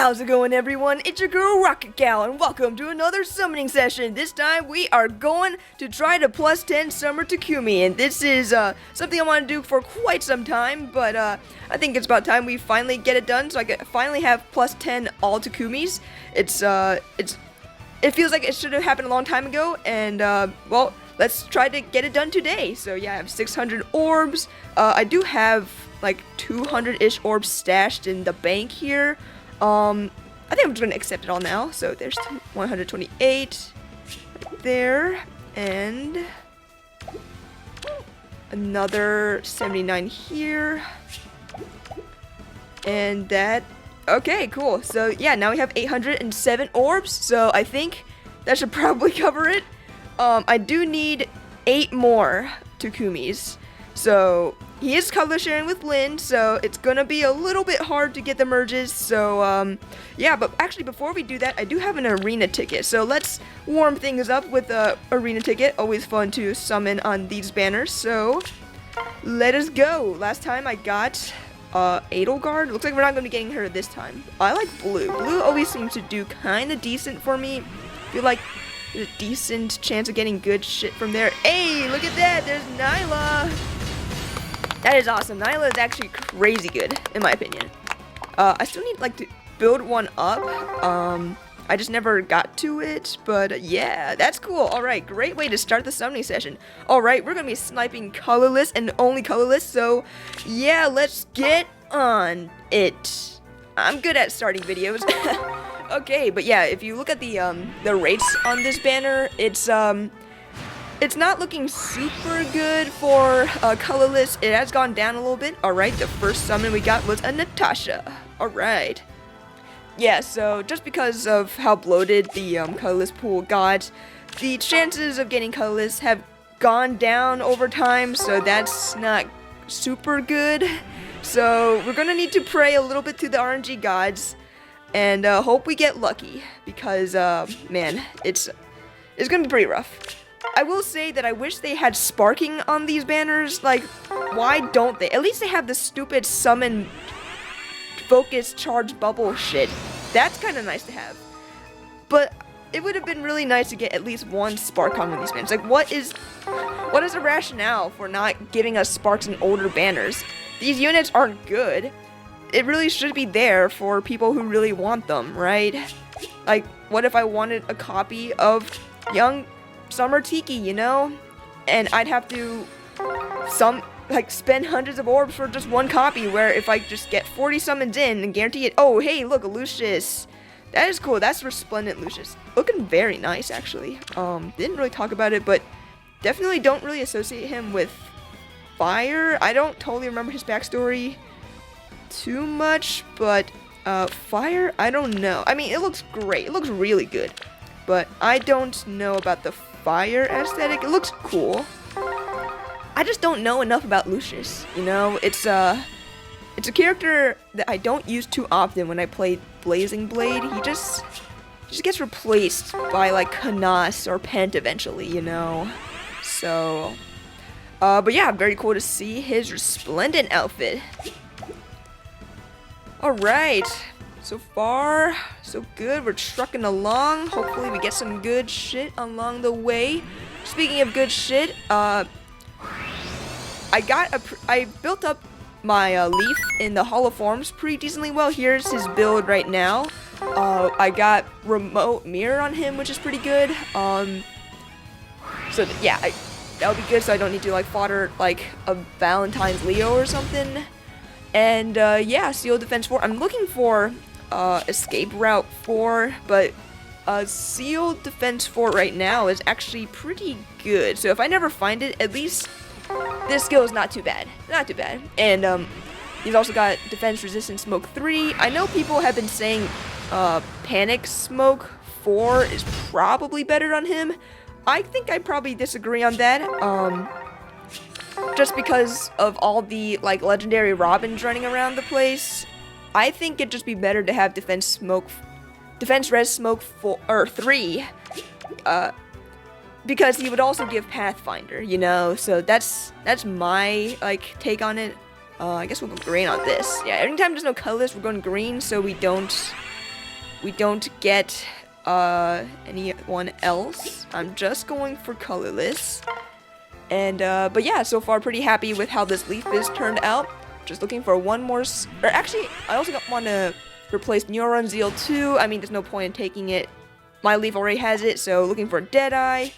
How's it going, everyone? It's your girl Rocket Gal, and welcome to another summoning session. This time we are going to try to plus 10 Summer Takumi, and this is something I want to do for quite some time, but I think it's about time we finally get it done, so I can finally have plus 10 all Takumis. It feels like it should have happened a long time ago, and well, let's try to get it done today. So yeah, I have 600 orbs. I do have like 200-ish orbs stashed in the bank here. I think I'm just gonna accept it all now. So there's 128 right there, and another 79 here, and that. Okay, cool. So yeah, now we have 807 orbs. So I think that should probably cover it. I do need 8 more Takumis. So he is color sharing with Linde, so it's gonna be a little bit hard to get the merges. So yeah, but actually before we do that, I do have an arena ticket. So let's warm things up with a arena ticket. Always fun to summon on these banners. So let us go. Last time I got Edelgard. Looks like we're not gonna be getting her this time. I like blue. Blue always seems to do kind of decent for me. I feel like there's a decent chance of getting good shit from there. Hey, look at that! There's Nyla. That is awesome. Nyla is actually crazy good, in my opinion. I still need like to build one up. I just never got to it, but yeah, that's cool. All right, great way to start the summoning session. All right, we're gonna be sniping colorless and only colorless. So yeah, let's get on it. I'm good at starting videos. Okay, but yeah, if you look at the rates on this banner, it's not looking super good for colorless. It has gone down a little bit. Alright, the first summon we got was a Natasha. Alright. Yeah, so just because of how bloated the colorless pool got, the chances of getting colorless have gone down over time, so that's not super good. So we're gonna need to pray a little bit to the RNG gods and hope we get lucky, because man, it's gonna be pretty rough. I will say that I wish they had sparking on these banners. Like, why don't they? At least they have the stupid summon focus charge bubble shit. That's kind of nice to have. But it would have been really nice to get at least one spark on one of these banners. Like, what is the rationale for not giving us sparks in older banners? These units aren't good. It really should be there for people who really want them, right? Like, what if I wanted a copy of Young Summer Tiki, you know? And I'd have to spend hundreds of orbs for just one copy, where if I just get 40 summons in and guarantee it. Oh, hey, look, a Lucius. That is cool. That's Resplendent Lucius. Looking very nice, actually. Didn't really talk about it, but definitely don't really associate him with fire. I don't totally remember his backstory too much, but fire, I don't know. I mean, it looks great. It looks really good, but I don't know about the fire aesthetic. It looks cool. I just don't know enough about Lucius, you know? It's a character that I don't use too often when I play Blazing Blade. He just gets replaced by like Canas or Pent eventually, you know? So but yeah, very cool to see his resplendent outfit. Alright, so far, so good. We're trucking along. Hopefully we get some good shit along the way. Speaking of good shit, I built up my Leaf in the Hall of Forms pretty decently well. Here's his build right now. I got remote mirror on him, which is pretty good. So yeah, that'll be good, so I don't need to like fodder like a Valentine's Leo or something. And yeah, Seal Defense 4. I'm looking for Escape Route 4, but Seal Defense 4 right now is actually pretty good. So if I never find it, at least this skill is not too bad. Not too bad. And he's also got Defense Resistant Smoke 3. I know people have been saying Panic Smoke 4 is probably better on him. I think I probably disagree on that. Just because of all the like legendary Robins running around the place, I think it'd just be better to have Defense Res Smoke 4 or 3, because he would also give Pathfinder, you know. So that's my like take on it. I guess we'll go green on this. Yeah, anytime there's no colorless, we're going green so we don't we don't get anyone else. I'm just going for colorless. And but yeah, so far pretty happy with how this leaf is turned out. Just looking for one more, or actually, I also want to replace Neuron Zeal 2. I mean, there's no point in taking it. My leaf already has it, so looking for Deadeye.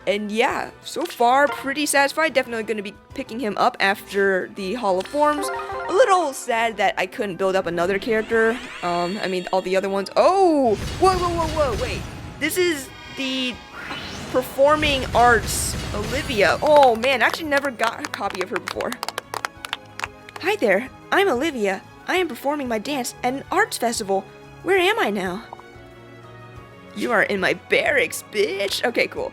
And yeah, so far pretty satisfied. Definitely going to be picking him up after the Hall of Forms. A little sad that I couldn't build up another character. I mean, all the other ones. Oh, whoa, wait. This is the performing arts Olivia. Oh man, I actually never got a copy of her before. Hi there, I'm Olivia. I am performing my dance at an arts festival. Where am I now? You are in my barracks, bitch. Okay, cool.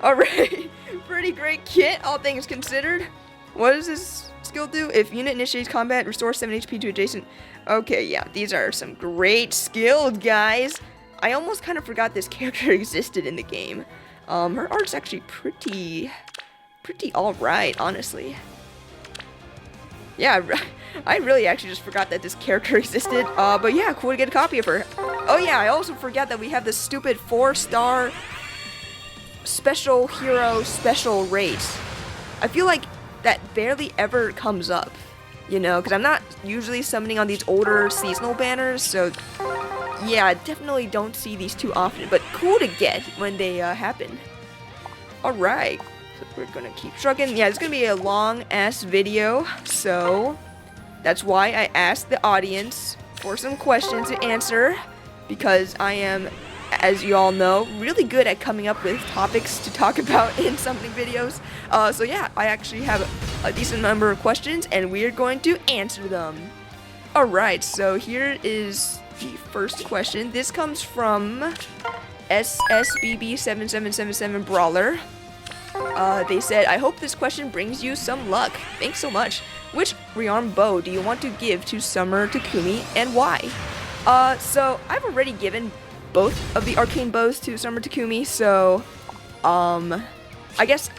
Alright. Pretty great kit, all things considered. What does this skill do? If unit initiates combat, restore 7 HP to adjacent. Okay, yeah, these are some great skills, guys. I almost kind of forgot this character existed in the game. Her art's actually pretty alright, honestly. Yeah, I really actually just forgot that this character existed. But yeah, cool to get a copy of her. Oh yeah, I also forgot that we have this stupid 4-star special hero special race. I feel like that barely ever comes up, you know, because I'm not usually summoning on these older seasonal banners, so yeah, I definitely don't see these too often, but cool to get when they happen. Alright, so we're gonna keep trucking. Yeah, it's gonna be a long-ass video, so that's why I asked the audience for some questions to answer, because I am, as you all know, really good at coming up with topics to talk about in something videos. So yeah, I actually have a decent number of questions, and we're going to answer them. Alright, so here is the first question. This comes from SSBB7777 Brawler. They said, I hope this question brings you some luck. Thanks so much. Which rearm bow do you want to give to Summer Takumi, and why? So I've already given both of the arcane bows to Summer Takumi, so I guess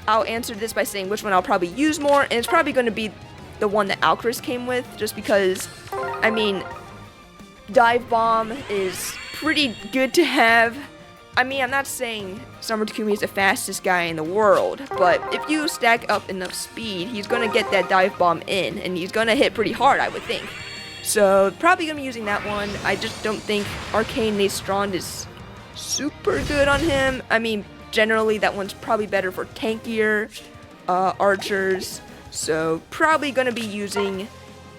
I'll answer this by saying which one I'll probably use more, and it's probably going to be the one that Alchris came with, just because, I mean, Dive Bomb is pretty good to have. I mean, I'm not saying Summer Takumi is the fastest guy in the world, but if you stack up enough speed, he's gonna get that Dive Bomb in, and he's gonna hit pretty hard, I would think. So, probably gonna be using that one. I just don't think Arcane Nastrond is super good on him. I mean, generally, that one's probably better for tankier archers. So, probably gonna be using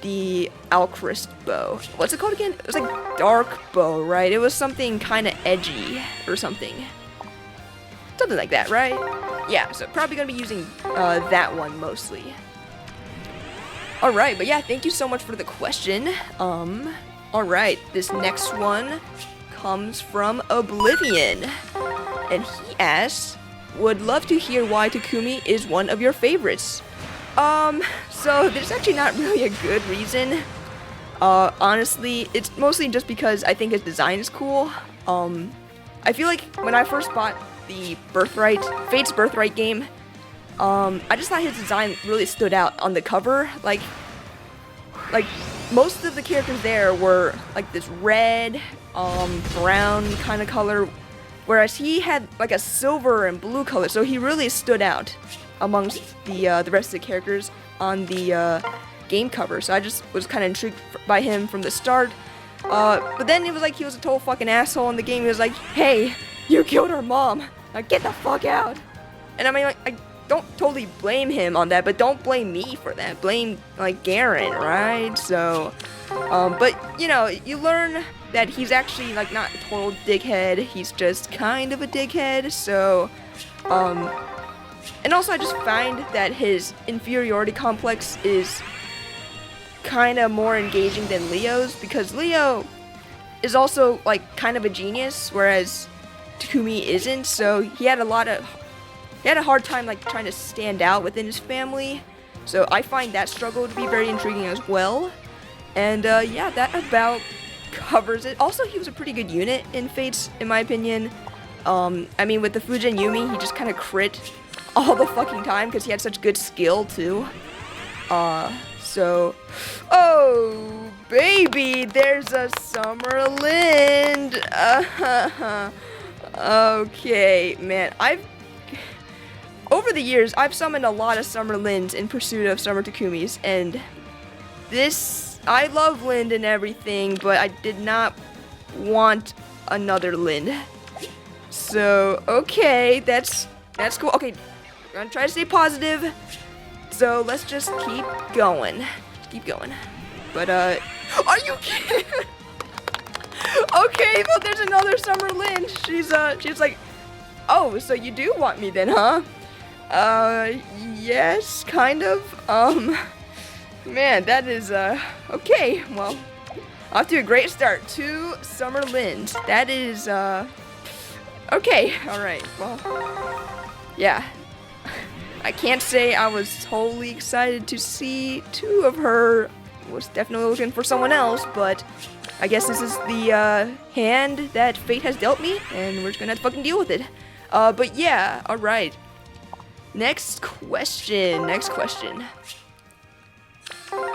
the Alchris bow. What's it called again? It was like dark bow, right? It was something kind of edgy or something. Something like that, right? Yeah, so probably gonna be using that one mostly. Alright, but yeah, thank you so much for the question. Alright, this next one comes from Oblivion. And he asks, would love to hear why Takumi is one of your favorites. So there's actually not really a good reason. Honestly, it's mostly just because I think his design is cool. I feel like when I first bought the Fate's Birthright game, I just thought his design really stood out on the cover. Like most of the characters there were like this red, brown kind of color, whereas he had like a silver and blue color, so he really stood out amongst the rest of the characters on the game cover. So I just was kind of intrigued by him from the start. But then it was like he was a total fucking asshole in the game. He was like, hey, you killed our mom. Now get the fuck out. And I mean, like, I don't totally blame him on that, but don't blame me for that. Blame, like, Garen, right? So, but, you know, you learn that he's actually, like, not a total dickhead. He's just kind of a dickhead, so, and also I just find that his inferiority complex is kind of more engaging than Leo's, because Leo is also, like, kind of a genius, whereas Takumi isn't, so he had a hard time, like, trying to stand out within his family. So I find that struggle to be very intriguing as well. And yeah, that about covers it. Also, he was a pretty good unit in Fates, in my opinion. I mean, with the Fujin Yumi, he just kind of crit all the fucking time because he had such good skill too. So So, oh, baby, there's a summer Linde. Okay, man, over the years, I've summoned a lot of summer Lindes in pursuit of summer Takumis, and I love Linde and everything, but I did not want another Linde. So, okay, that's cool. Okay, we're gonna try to stay positive. So let's just keep going. But are you kidding? Okay, well there's another summer Linde. She's like, oh, so you do want me then, huh? Yes, kind of. Man, that is okay. Well, off to a great start. 2 summer Lindes. That is okay. All right. Well, yeah. I can't say I was totally excited to see 2 of her. Was definitely looking for someone else, but I guess this is the hand that fate has dealt me, and we're just gonna have to fucking deal with it. But yeah, all right. Next question.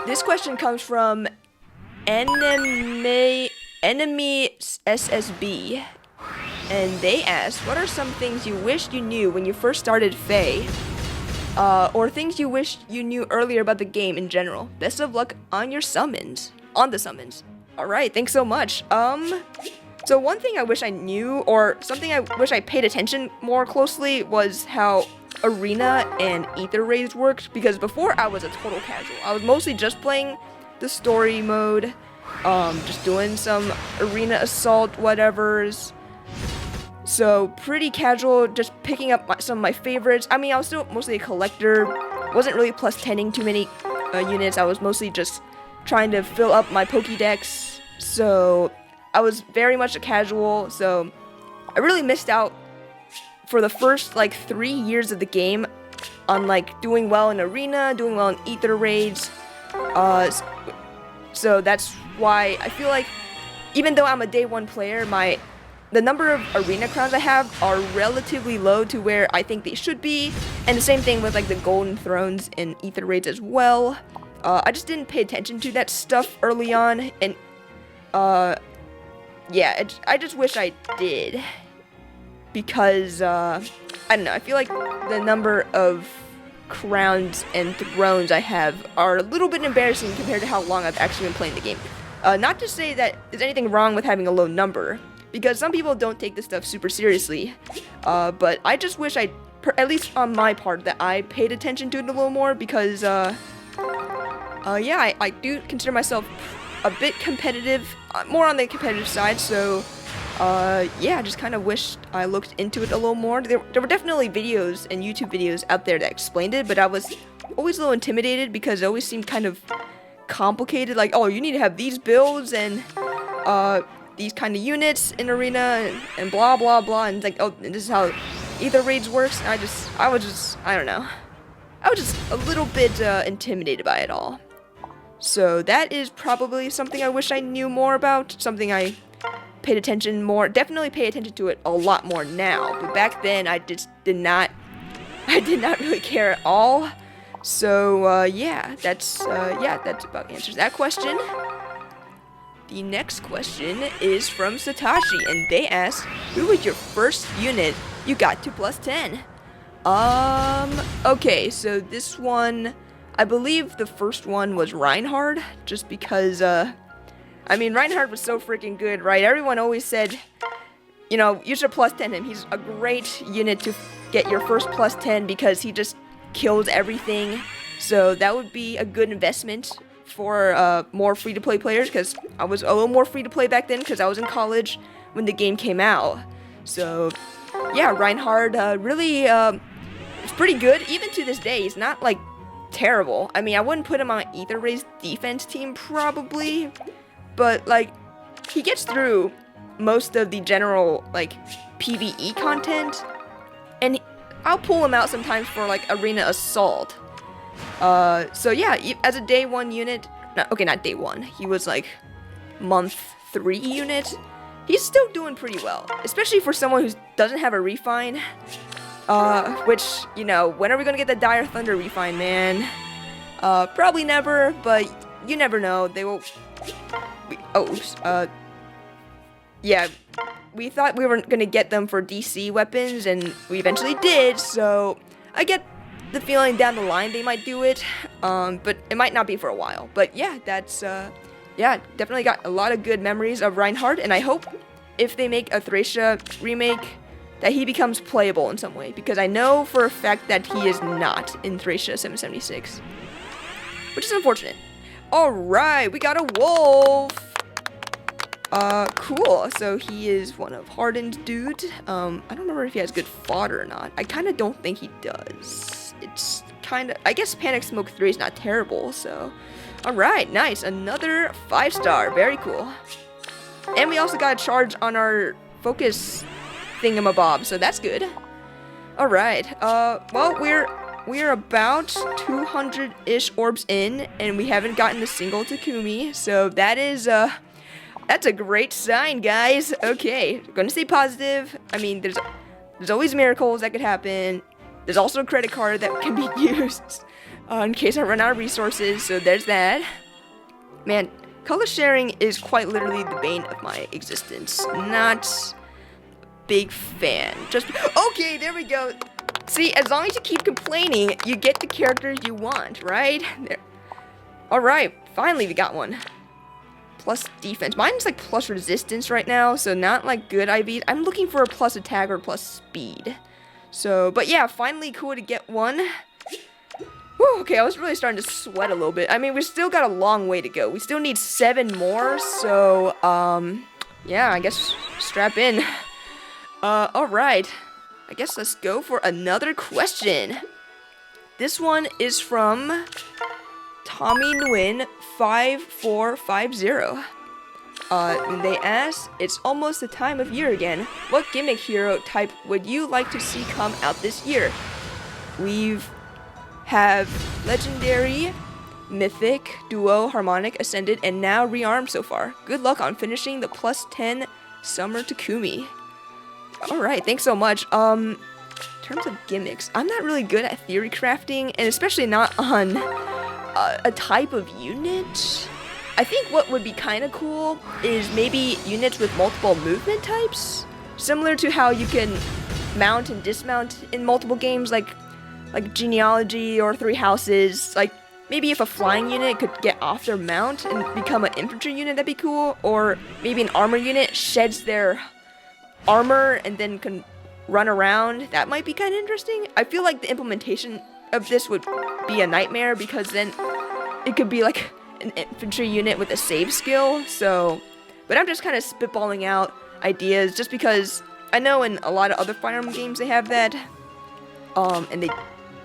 This question comes from Enemy SSB, and they asked, "What are some things you wished you knew when you first started Fae? Or things you wish you knew earlier about the game in general. Best of luck on the summons. All right, thanks so much. So one thing I wish I knew, or something I wish I paid attention more closely, was how arena and ether raids worked, because before I was a total casual. I was mostly just playing the story mode, just doing some arena assault whatevers. So pretty casual, just picking up some of my favorites. I mean, I was still mostly a collector, wasn't really plus 10ing too many units. I was mostly just trying to fill up my Pokédex. So I was very much a casual, so I really missed out for the first like 3 years of the game on like doing well in arena, doing well in ether raids. So that's why I feel like even though I'm a day 1 player, the number of arena crowns I have are relatively low to where I think they should be, and the same thing with like the golden thrones and ether raids as well. I just didn't pay attention to that stuff early on, and yeah, I just wish I did, because I don't know, I feel like the number of crowns and thrones I have are a little bit embarrassing compared to how long I've actually been playing the game. Not to say that there's anything wrong with having a low number, because some people don't take this stuff super seriously, but I just wish at least on my part, that I paid attention to it a little more, because yeah, I do consider myself a bit competitive, more on the competitive side, so yeah, I just kind of wished I looked into it a little more. There were definitely videos and YouTube videos out there that explained it, but I was always a little intimidated because it always seemed kind of complicated, like, oh, you need to have these builds and these kind of units in arena and blah blah blah, and like, oh, this is how ether raids works. I don't know, I was just a little bit intimidated by it all. So that is probably something I wish I knew more about, something I paid attention more, definitely pay attention to it a lot more now, but back then I just did not really care at all. So yeah, that's about answers that question. The next question is from Satoshi, and they asked, who was your first unit you got to plus 10? Okay, so this one, I believe the first one was Reinhard, just because, I mean, Reinhard was so freaking good, right? Everyone always said, you know, you should plus 10 him. He's a great unit to get your first plus 10 because he just kills everything. So that would be a good investment for more free-to-play players, because I was a little more free-to-play back then because I was in college when the game came out. So yeah, Reinhard really it's pretty good. Even to this day, he's not like terrible. I mean, I wouldn't put him on Ether Ray's defense team probably, but like he gets through most of the general like PvE content, and I'll pull him out sometimes for like arena assault. So yeah, as a day 1 unit, not day 1, he was like month 3 unit, he's still doing pretty well, especially for someone who doesn't have a refine, which, you know, when are we gonna get the Dire Thunder refine, man? Probably never, but you never know. They will. Yeah. We thought we were gonna get them for DC weapons, and we eventually did. So I get the feeling down the line they might do it, but it might not be for a while. But yeah, that's yeah, definitely got a lot of good memories of Reinhardt, and I hope if they make a Thracia remake that he becomes playable in some way, because I know for a fact that he is not in Thracia 776, which is unfortunate. All right, we got a wolf. Cool. So he is one of Harden's dudes. I don't remember if he has good fodder or not. I kind of don't think he does. It's kind of, I guess Panic Smoke 3 is not terrible, so. All right, nice. Another 5-star. Very cool. And we also got a charge on our focus thingamabob, so that's good. All right. Well, we're about 200-ish orbs in, and we haven't gotten a single Takumi, so that is, that's a great sign, guys. Okay, gonna stay positive. I mean, there's always miracles that could happen. There's also a credit card that can be used in case I run out of resources, so there's that. Man, color sharing is quite literally the bane of my existence. Not big fan. Just okay, there we go. See, as long as you keep complaining, you get the characters you want, right? There. All right, finally we got one. Plus defense. Mine's like plus resistance right now, so not like good IVs. I'm looking for a plus attack or plus speed. So, but yeah, finally cool to get one. Whew, okay, I was really starting to sweat a little bit. I mean, we still got a long way to go. We still need 7 more, so, yeah, I guess strap in. Alright. I guess let's go for another question. This one is from Tommy Nguyen 5450. And they ask, it's almost the time of year again. What gimmick hero type would you like to see come out this year? Have legendary, mythic, duo, harmonic, ascended, and now rearmed so far. Good luck on finishing the plus 10 summer Takumi. Alright, thanks so much. In terms of gimmicks, I'm not really good at theory crafting, and especially not on a type of unit. I think what would be kind of cool is maybe units with multiple movement types, similar to how you can mount and dismount in multiple games, like Genealogy or Three Houses. Like maybe if a flying unit could get off their mount and become an infantry unit, that'd be cool. Or maybe an armor unit sheds their armor and then can run around. That might be kind of interesting. I feel like the implementation of this would be a nightmare, because then it could be like an infantry unit with a save skill. So, but I'm just kind of spitballing out ideas just because I know in a lot of other Fire Emblem games they have that. And they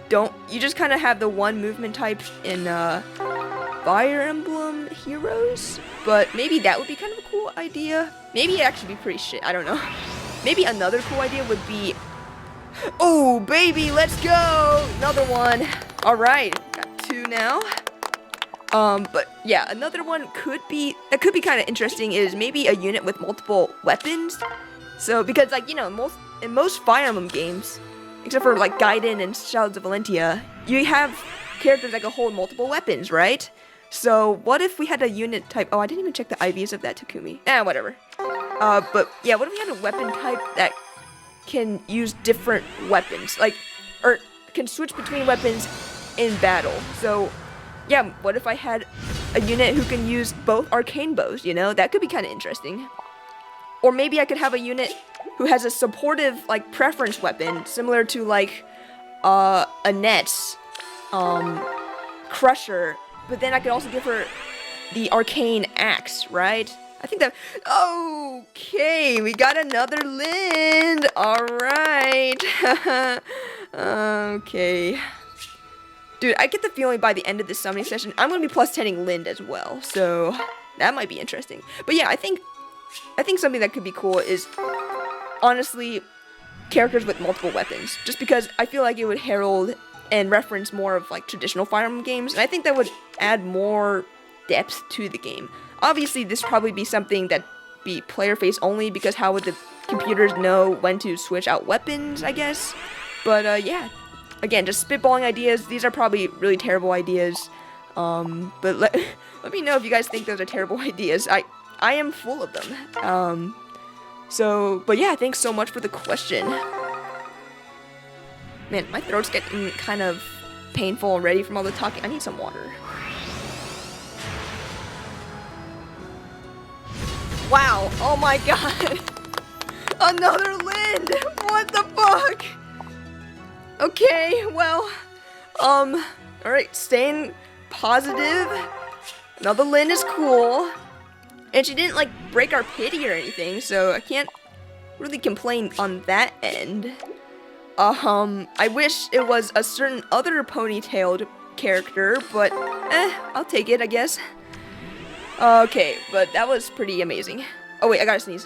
don't, you just kind of have the one movement type in Fire Emblem Heroes, but maybe that would be kind of a cool idea. Maybe it'd actually be pretty shit, I don't know. Maybe another cool idea would be, oh baby, let's go, another one. All right, got 2 now. But yeah, another one could be kind of interesting is maybe a unit with multiple weapons. So because like, you know, in most Fire Emblem games, except for like Gaiden and Shadows of Valentia, you have characters that can hold multiple weapons, right? So what if we had a unit type? Oh, I didn't even check the IVs of that Takumi. Whatever. But yeah, what if we had a weapon type that can use different weapons, like, or can switch between weapons in battle? So yeah, what if I had a unit who can use both arcane bows, you know? That could be kind of interesting. Or maybe I could have a unit who has a supportive, like, preference weapon, similar to, like, Annette's, Crusher, but then I could also give her the arcane axe, right? I think that, okay, we got another Linde, alright. Okay. Dude, I get the feeling by the end of this summoning session, I'm gonna be plus 10ing Linde as well, so that might be interesting. But yeah, I think something that could be cool is, honestly, characters with multiple weapons. Just because I feel like it would herald and reference more of like traditional Fire Emblem games, and I think that would add more depth to the game. Obviously, this would probably be something that be player face only, because how would the computers know when to switch out weapons, I guess? But yeah. Again, just spitballing ideas. These are probably really terrible ideas. But let me know if you guys think those are terrible ideas. I am full of them. But yeah, thanks so much for the question. Man, my throat's getting kind of painful already from all the talking. I need some water. Wow, oh my god. Another Linde! What the fuck? Okay, well, alright, staying positive. Another Linde is cool. And she didn't, like, break our pity or anything, so I can't really complain on that end. I wish it was a certain other ponytailed character, but, I'll take it, I guess. Okay, but that was pretty amazing. Oh wait, I gotta sneeze.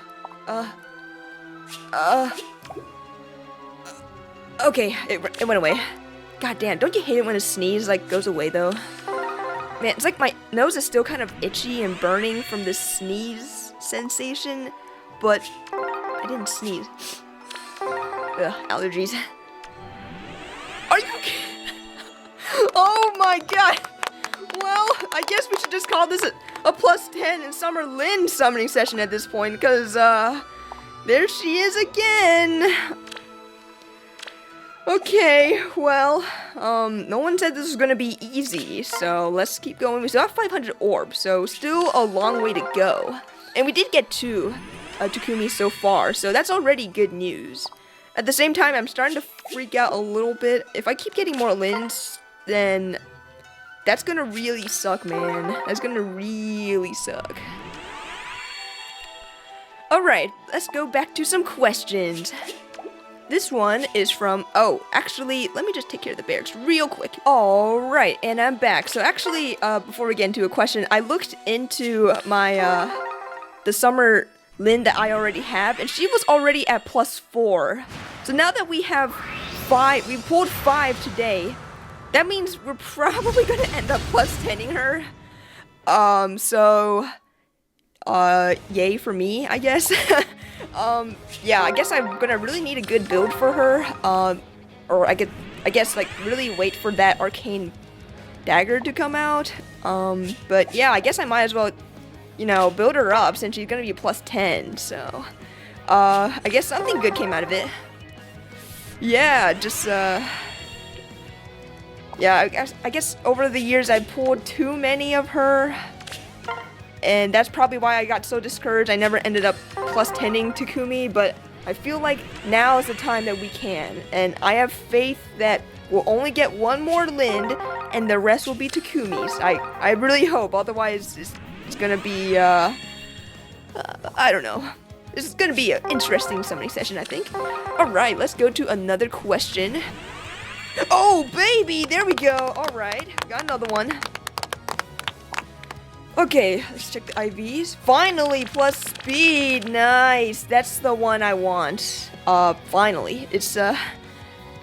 Okay, it went away. God damn, don't you hate it when a sneeze, like, goes away, though? Man, it's like my nose is still kind of itchy and burning from this sneeze sensation, but I didn't sneeze. Ugh, allergies. Are you kidding? Oh my god! Well, I guess we should just call this a plus 10 in Summer Linde summoning session at this point, because, there she is again! Okay, well, no one said this was gonna be easy, so let's keep going. We still have 500 orbs, so still a long way to go. And we did get 2 Takumi so far, so that's already good news. At the same time, I'm starting to freak out a little bit. If I keep getting more Lindes, then that's gonna really suck, man. That's gonna really suck. Alright, let's go back to some questions. This one is from, oh, actually, let me just take care of the barracks real quick. Alright, and I'm back. So actually, before we get into a question, I looked into my, the Summer Linde that I already have, and she was already at plus 4. So now that we have 5, we pulled 5 today, that means we're probably gonna end up plus 10ing her. Yay for me, I guess. Yeah, I guess I'm gonna really need a good build for her, or I guess, like, really wait for that arcane dagger to come out, but yeah, I guess I might as well, you know, build her up since she's gonna be plus 10, so, I guess something good came out of it. Yeah, just, yeah, I guess over the years I pulled too many of her, and that's probably why I got so discouraged. I never ended up plus 10ing Takumi, but I feel like now is the time that we can. And I have faith that we'll only get one more Linde, and the rest will be Takumi's. I really hope, otherwise it's gonna be, I don't know. This is gonna be an interesting summoning session, I think. Alright, let's go to another question. Oh, baby! There we go! Alright, got another one. Okay, let's check the IVs. Finally, plus speed! Nice! That's the one I want. Finally. It's, I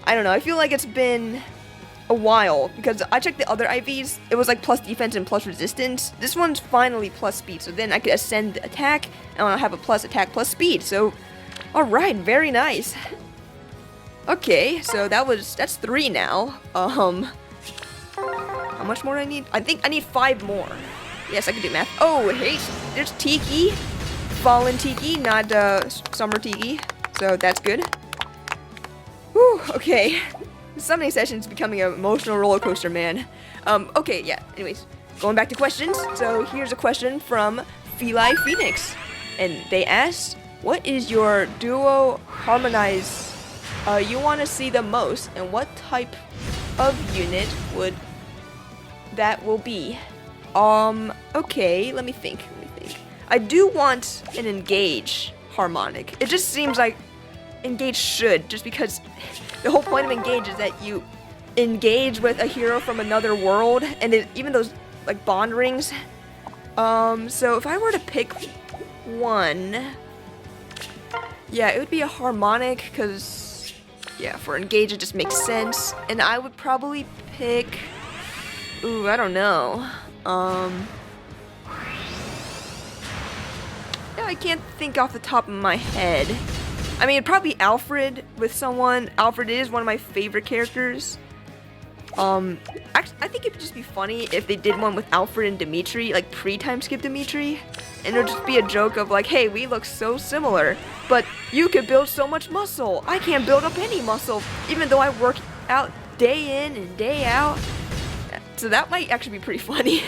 don't know, I feel like it's been a while, because I checked the other IVs, it was like plus defense and plus resistance. This one's finally plus speed, so then I could ascend the attack, and I'll have a plus attack plus speed, so... Alright, very nice. Okay, so that's 3 now. How much more do I need? I think I need 5 more. Yes, I can do math. Oh, hey, there's Tiki. Fallen Tiki, not, Summer Tiki. So that's good. Whew, okay. The summoning session is becoming an emotional roller coaster, man. Okay, yeah, anyways. Going back to questions. So here's a question from Feli Phoenix. And they asked, what is your duo harmonize you want to see the most, and what type of unit would that will be? Okay, let me think. I do want an engage harmonic. It just seems like engage should, just because the whole point of engage is that you engage with a hero from another world, and even those, like, bond rings. So if I were to pick one, yeah, it would be a harmonic, because, yeah, for engage it just makes sense, and I would probably pick, ooh, I don't know, yeah, I can't think off the top of my head. I mean, it'd probably be Alfred with someone. Alfred is one of my favorite characters. I think it'd just be funny if they did one with Alfred and Dimitri, like pre-time skip Dimitri, and it'd just be a joke of like, hey, we look so similar, but you could build so much muscle. I can't build up any muscle, even though I work out day in and day out. So that might actually be pretty funny.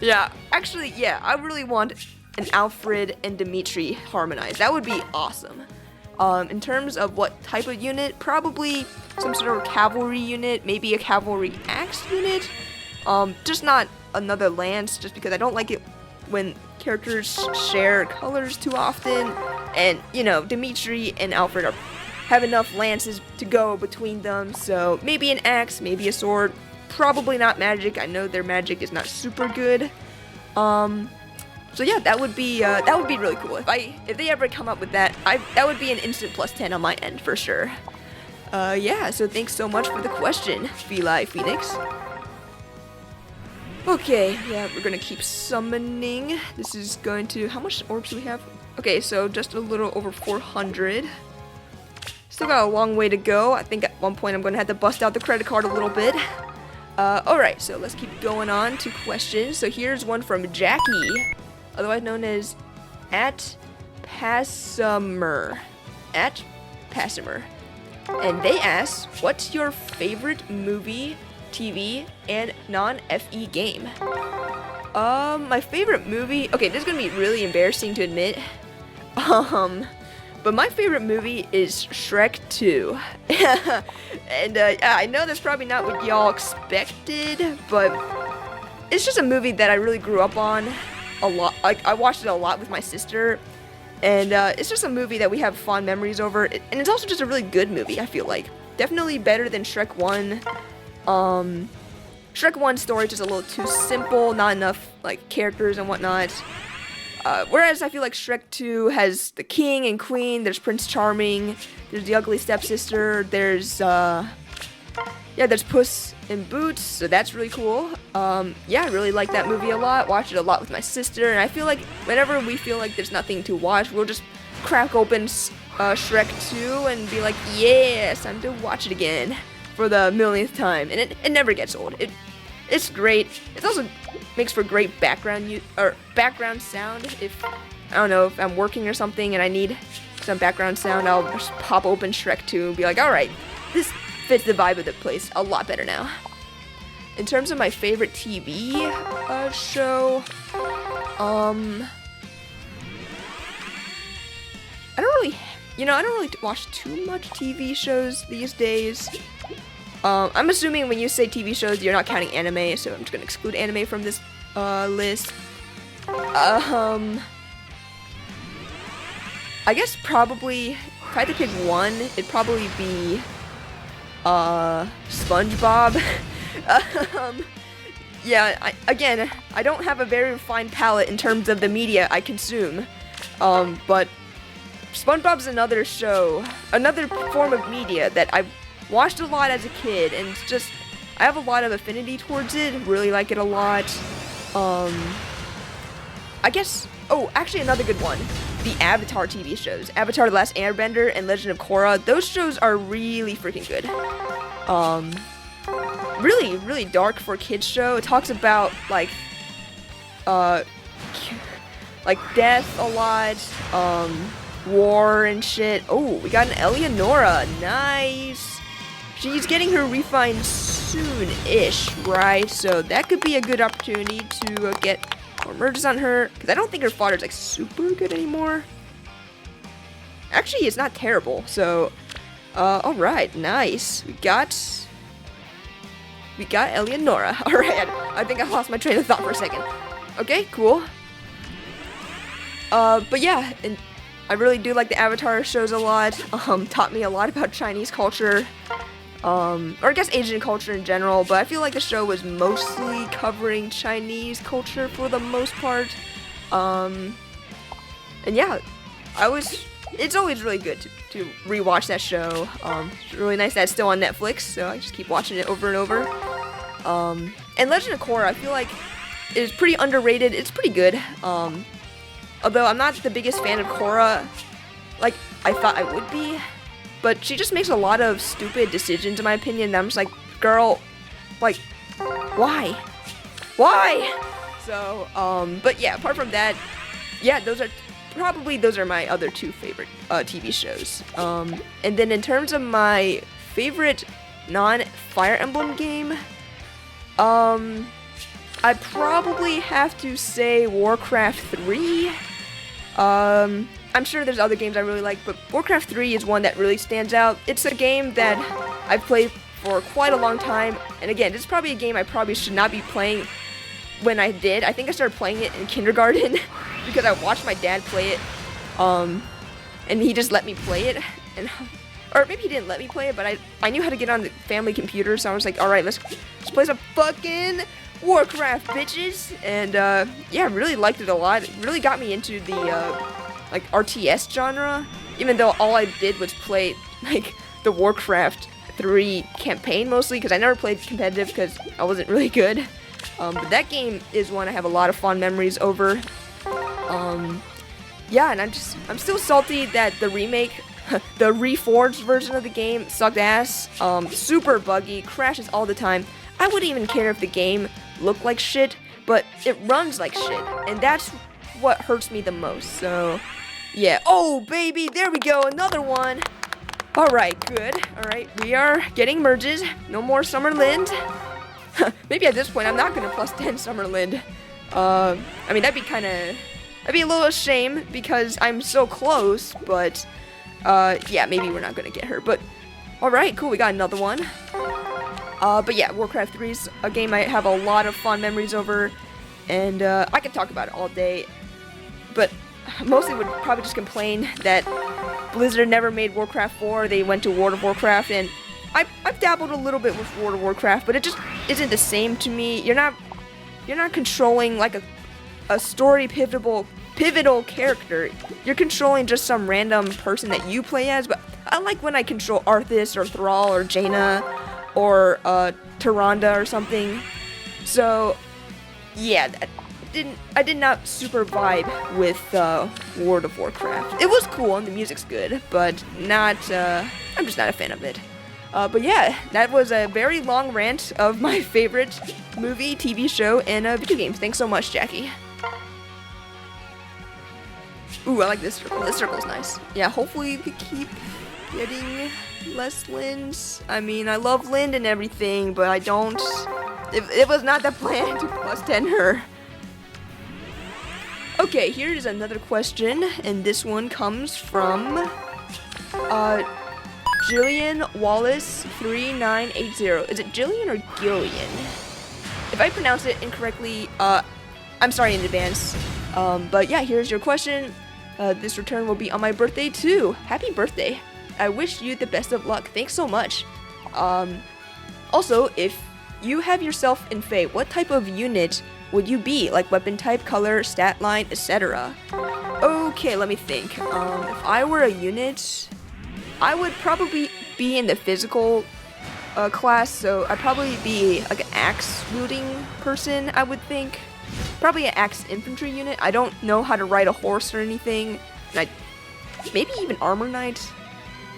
Yeah, actually, yeah, I really want an Alfred and Dimitri harmonized. That would be awesome. In terms of what type of unit, probably some sort of cavalry unit, maybe a cavalry axe unit. Just not another lance, just because I don't like it when characters share colors too often. And, you know, Dimitri and Alfred have enough lances to go between them, so maybe an axe, maybe a sword. Probably not magic. I know their magic is not super good. So yeah, that would be really cool. If they ever come up with that, that would be an instant +10 on my end for sure. Yeah, so thanks so much for the question, Feli Phoenix. Okay, yeah, we're gonna keep summoning. This is going to, how much orbs do we have? Okay, so just a little over 400. Still got a long way to go. I think at one point I'm gonna have to bust out the credit card a little bit. Alright, so let's keep going on to questions. So here's one from Jackie, otherwise known as @Passumer. @Passumer. And they ask, what's your favorite movie, TV, and non-FE game? My favorite movie, okay, this is gonna be really embarrassing to admit. But my favorite movie is Shrek 2. And I know that's probably not what y'all expected, but it's just a movie that I really grew up on a lot. Like, I watched it a lot with my sister, and it's just a movie that we have fond memories over. And it's also just a really good movie, I feel like. Definitely better than Shrek 1. Shrek 1's story is just a little too simple, not enough like characters and whatnot. Whereas I feel like Shrek 2 has the king and queen, there's Prince Charming, there's the ugly stepsister, there's Puss in Boots, so that's really cool. Yeah, I really like that movie a lot, watched it a lot with my sister, and I feel like whenever we feel like there's nothing to watch, we'll just crack open Shrek 2 and be like, yes, time to watch it again for the millionth time, and it never gets old. It's great. It also makes for great background sound. If I don't know, if I'm working or something and I need some background sound, I'll just pop open Shrek 2 and be like, all right, this fits the vibe of the place a lot better now. In terms of my favorite TV show, I don't really watch too much TV shows these days. I'm assuming when you say TV shows, you're not counting anime, so I'm just gonna exclude anime from this list. I guess probably, if I had to pick one, it'd probably be SpongeBob. Yeah, I don't have a very refined palate in terms of the media I consume, but SpongeBob's another show, another form of media that I've watched a lot as a kid, and it's just, I have a lot of affinity towards it, really like it a lot. I guess, actually another good one, the Avatar TV shows, Avatar The Last Airbender and Legend of Korra. Those shows are really freaking good. Really, really dark for a kids show. It talks about like death a lot, war and shit. Oh, we got an Eleonora, nice. She's getting her refined soon-ish, right? So that could be a good opportunity to get more merges on her, because I don't think her fodder's like super good anymore. Actually, it's not terrible. So, all right, nice. We got Eleonora. All right, I think I lost my train of thought for a second. Okay, cool. But yeah, and I really do like the Avatar shows a lot. Taught me a lot about Chinese culture. Or I guess Asian culture in general, but I feel like the show was mostly covering Chinese culture for the most part. And yeah, it's always really good to rewatch that show. It's really nice that it's still on Netflix, so I just keep watching it over and over. And Legend of Korra, I feel like is pretty underrated. It's pretty good. Although I'm not the biggest fan of Korra, like I thought I would be. But she just makes a lot of stupid decisions, in my opinion, that I'm just like, girl, Like, why? Why? So, but yeah, apart from that, yeah, those are my other two favorite TV shows. And then in terms of my favorite non-Fire Emblem game, I probably have to say Warcraft 3. I'm sure there's other games I really like, but Warcraft 3 is one that really stands out. It's a game that I've played for quite a long time, and again, this is probably a game I probably should not be playing when I did. I think I started playing it in kindergarten because I watched my dad play it, and he just let me play it, or maybe he didn't let me play it, but I knew how to get on the family computer, so I was like, alright, let's play some fucking Warcraft, bitches! And, yeah, I really liked it a lot. It really got me into the, like, RTS genre, even though all I did was play, like, the Warcraft 3 campaign mostly, because I never played competitive because I wasn't really good. But that game is one I have a lot of fond memories over. Yeah, and I'm still salty that the remake, the reforged version of the game sucked ass, super buggy, crashes all the time. I wouldn't even care if the game looked like shit, but it runs like shit, and that's what hurts me the most, so yeah. Oh, baby, there we go, another one. Alright, good. Alright, we are getting merges. No more Summer Linde. Maybe at this point I'm not gonna plus 10 Summer Linde. I mean, that'd be a little shame because I'm so close, but yeah, maybe we're not gonna get her, but alright, cool, we got another one. But yeah, Warcraft 3 is a game I have a lot of fond memories over, and I could talk about it all day, but mostly would probably just complain that Blizzard never made Warcraft 4, they went to World of Warcraft, and I've dabbled a little bit with World of Warcraft, but it just isn't the same to me. You're not controlling like a story pivotal character. You're controlling just some random person that you play as, but I like when I control Arthas or Thrall or Jaina or Tyrande or something. So yeah, I did not super vibe with World of Warcraft. It was cool and the music's good, but not I'm just not a fan of it. But yeah, that was a very long rant of my favorite movie, TV show, and video games. Thanks so much, Jackie. Ooh, I like this circle. This circle's nice. Yeah, hopefully we keep getting less Lindes. I mean, I love Linde and everything, but I don't... It was not the plan to plus 10 her. Okay, here is another question, and this one comes from Jillian Wallace 3980. Is it Jillian or Gillian? If I pronounce it incorrectly, I'm sorry in advance. But yeah, here's your question. This return will be on my birthday too. Happy birthday. I wish you the best of luck. Thanks so much. Also, if you have yourself in Fate, what type of unit would you be? Like weapon type, color, stat line, etc. Okay, let me think. If I were a unit, I would probably be in the physical class, so I'd probably be like an axe wielding person, I would think. Probably an axe infantry unit. I don't know how to ride a horse or anything. And maybe even armor knight.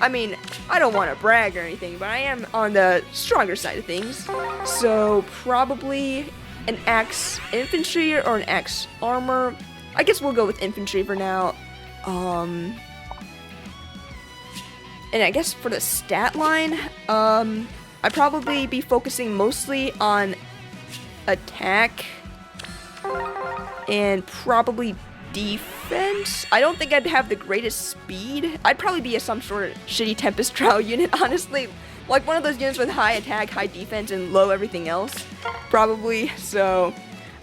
I mean, I don't want to brag or anything, but I am on the stronger side of things. So probably an axe infantry or an axe armor. I guess we'll go with infantry for now. And I guess for the stat line, I'd probably be focusing mostly on attack and probably defense. I don't think I'd have the greatest speed. I'd probably be some sort of shitty Tempest Trial unit, honestly. Like one of those units with high attack, high defense, and low everything else. Probably. So,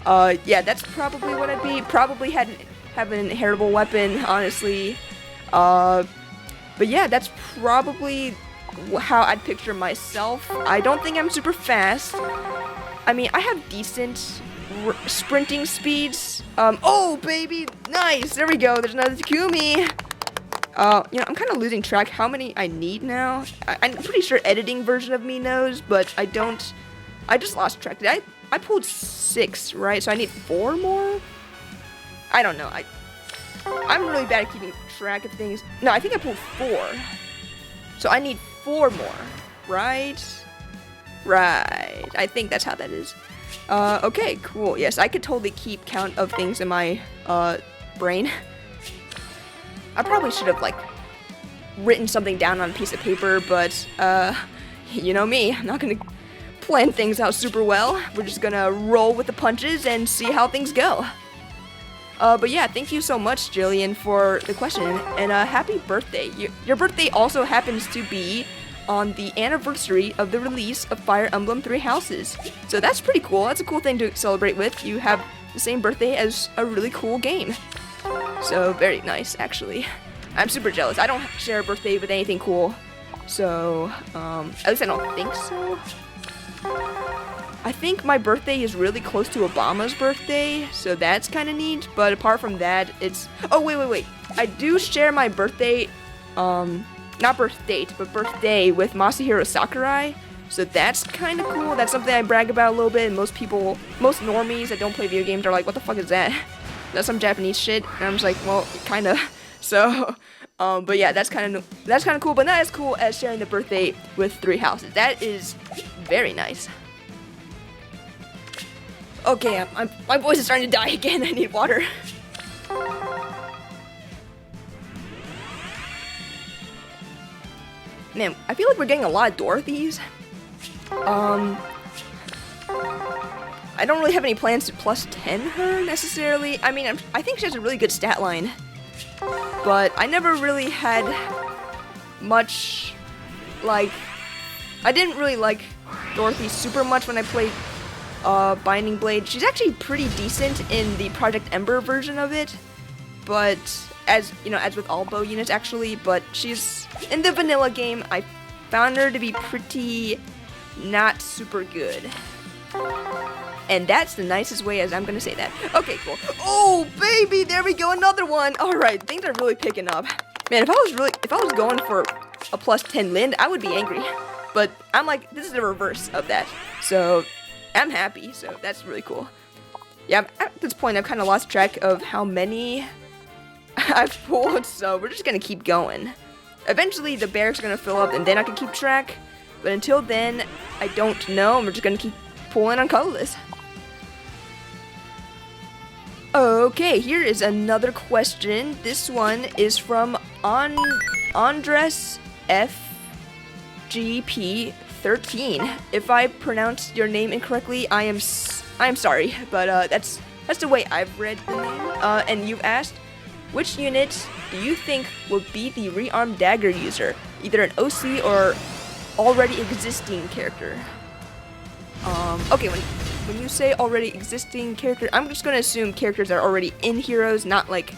yeah, that's probably what I'd be. Probably have an inheritable weapon, honestly. But yeah, that's probably how I'd picture myself. I don't think I'm super fast. I mean, I have decent sprinting speeds. Oh, baby, nice. There we go. There's another Takumi. You know, I'm kind of losing track how many I need now. I'm pretty sure editing version of me knows, but I don't. I just lost track. I pulled 6, right? So I need 4 more? I don't know. I'm really bad at keeping track of things. No, I think I pulled 4. So I need 4 more, right? Right. I think that's how that is. Okay, cool. Yes, I could totally keep count of things in my brain. I probably should have like written something down on a piece of paper, but you know me, I'm not gonna plan things out super well. We're just gonna roll with the punches and see how things go. But yeah, thank you so much, Jillian, for the question, and happy birthday. Your birthday also happens to be on the anniversary of the release of Fire Emblem Three Houses. So that's pretty cool. That's a cool thing to celebrate with. You have the same birthday as a really cool game. So very nice, actually. I'm super jealous. I don't share a birthday with anything cool. So, at least I don't think so. I think my birthday is really close to Obama's birthday, so that's kind of neat. But apart from that, it's... Oh, wait. I do share my birthday, not birth date, but birthday with Masahiro Sakurai. So that's kind of cool. That's something I brag about a little bit. And most normies that don't play video games are like, what the fuck is that? That's some Japanese shit. And I'm just like, well, kind of. So, but yeah, that's kind of cool, but not as cool as sharing the birthday with Three Houses. That is very nice. Okay, my voice is starting to die again. I need water. Man, I feel like we're getting a lot of Dorothys. I don't really have any plans to plus 10 her necessarily. I mean, I think she has a really good stat line. But I never really had much, like, I didn't really like Dorothy super much when I played Binding Blade. She's actually pretty decent in the Project Ember version of it, but as with all bow units actually, but she's, in the vanilla game, I found her to be pretty not super good. And that's the nicest way as I'm gonna say that. Okay, cool. Oh, baby, there we go, another one. All right, things are really picking up. Man, if I was going for a plus 10 Linde, I would be angry. But I'm like, this is the reverse of that. So I'm happy, so that's really cool. Yeah, at this point, I've kind of lost track of how many I've pulled, so we're just gonna keep going. Eventually, the barracks are gonna fill up, and then I can keep track. But until then, I don't know, and we're just gonna keep pulling on colorless. Okay, here is another question. This one is from Andres FGP13. If I pronounced your name incorrectly, I am sorry, but that's the way I've read the name. And you've asked, which unit do you think will be the rearmed dagger user? Either an OC or already existing character. Okay, when you say already existing character, I'm just gonna assume characters that are already in Heroes, not like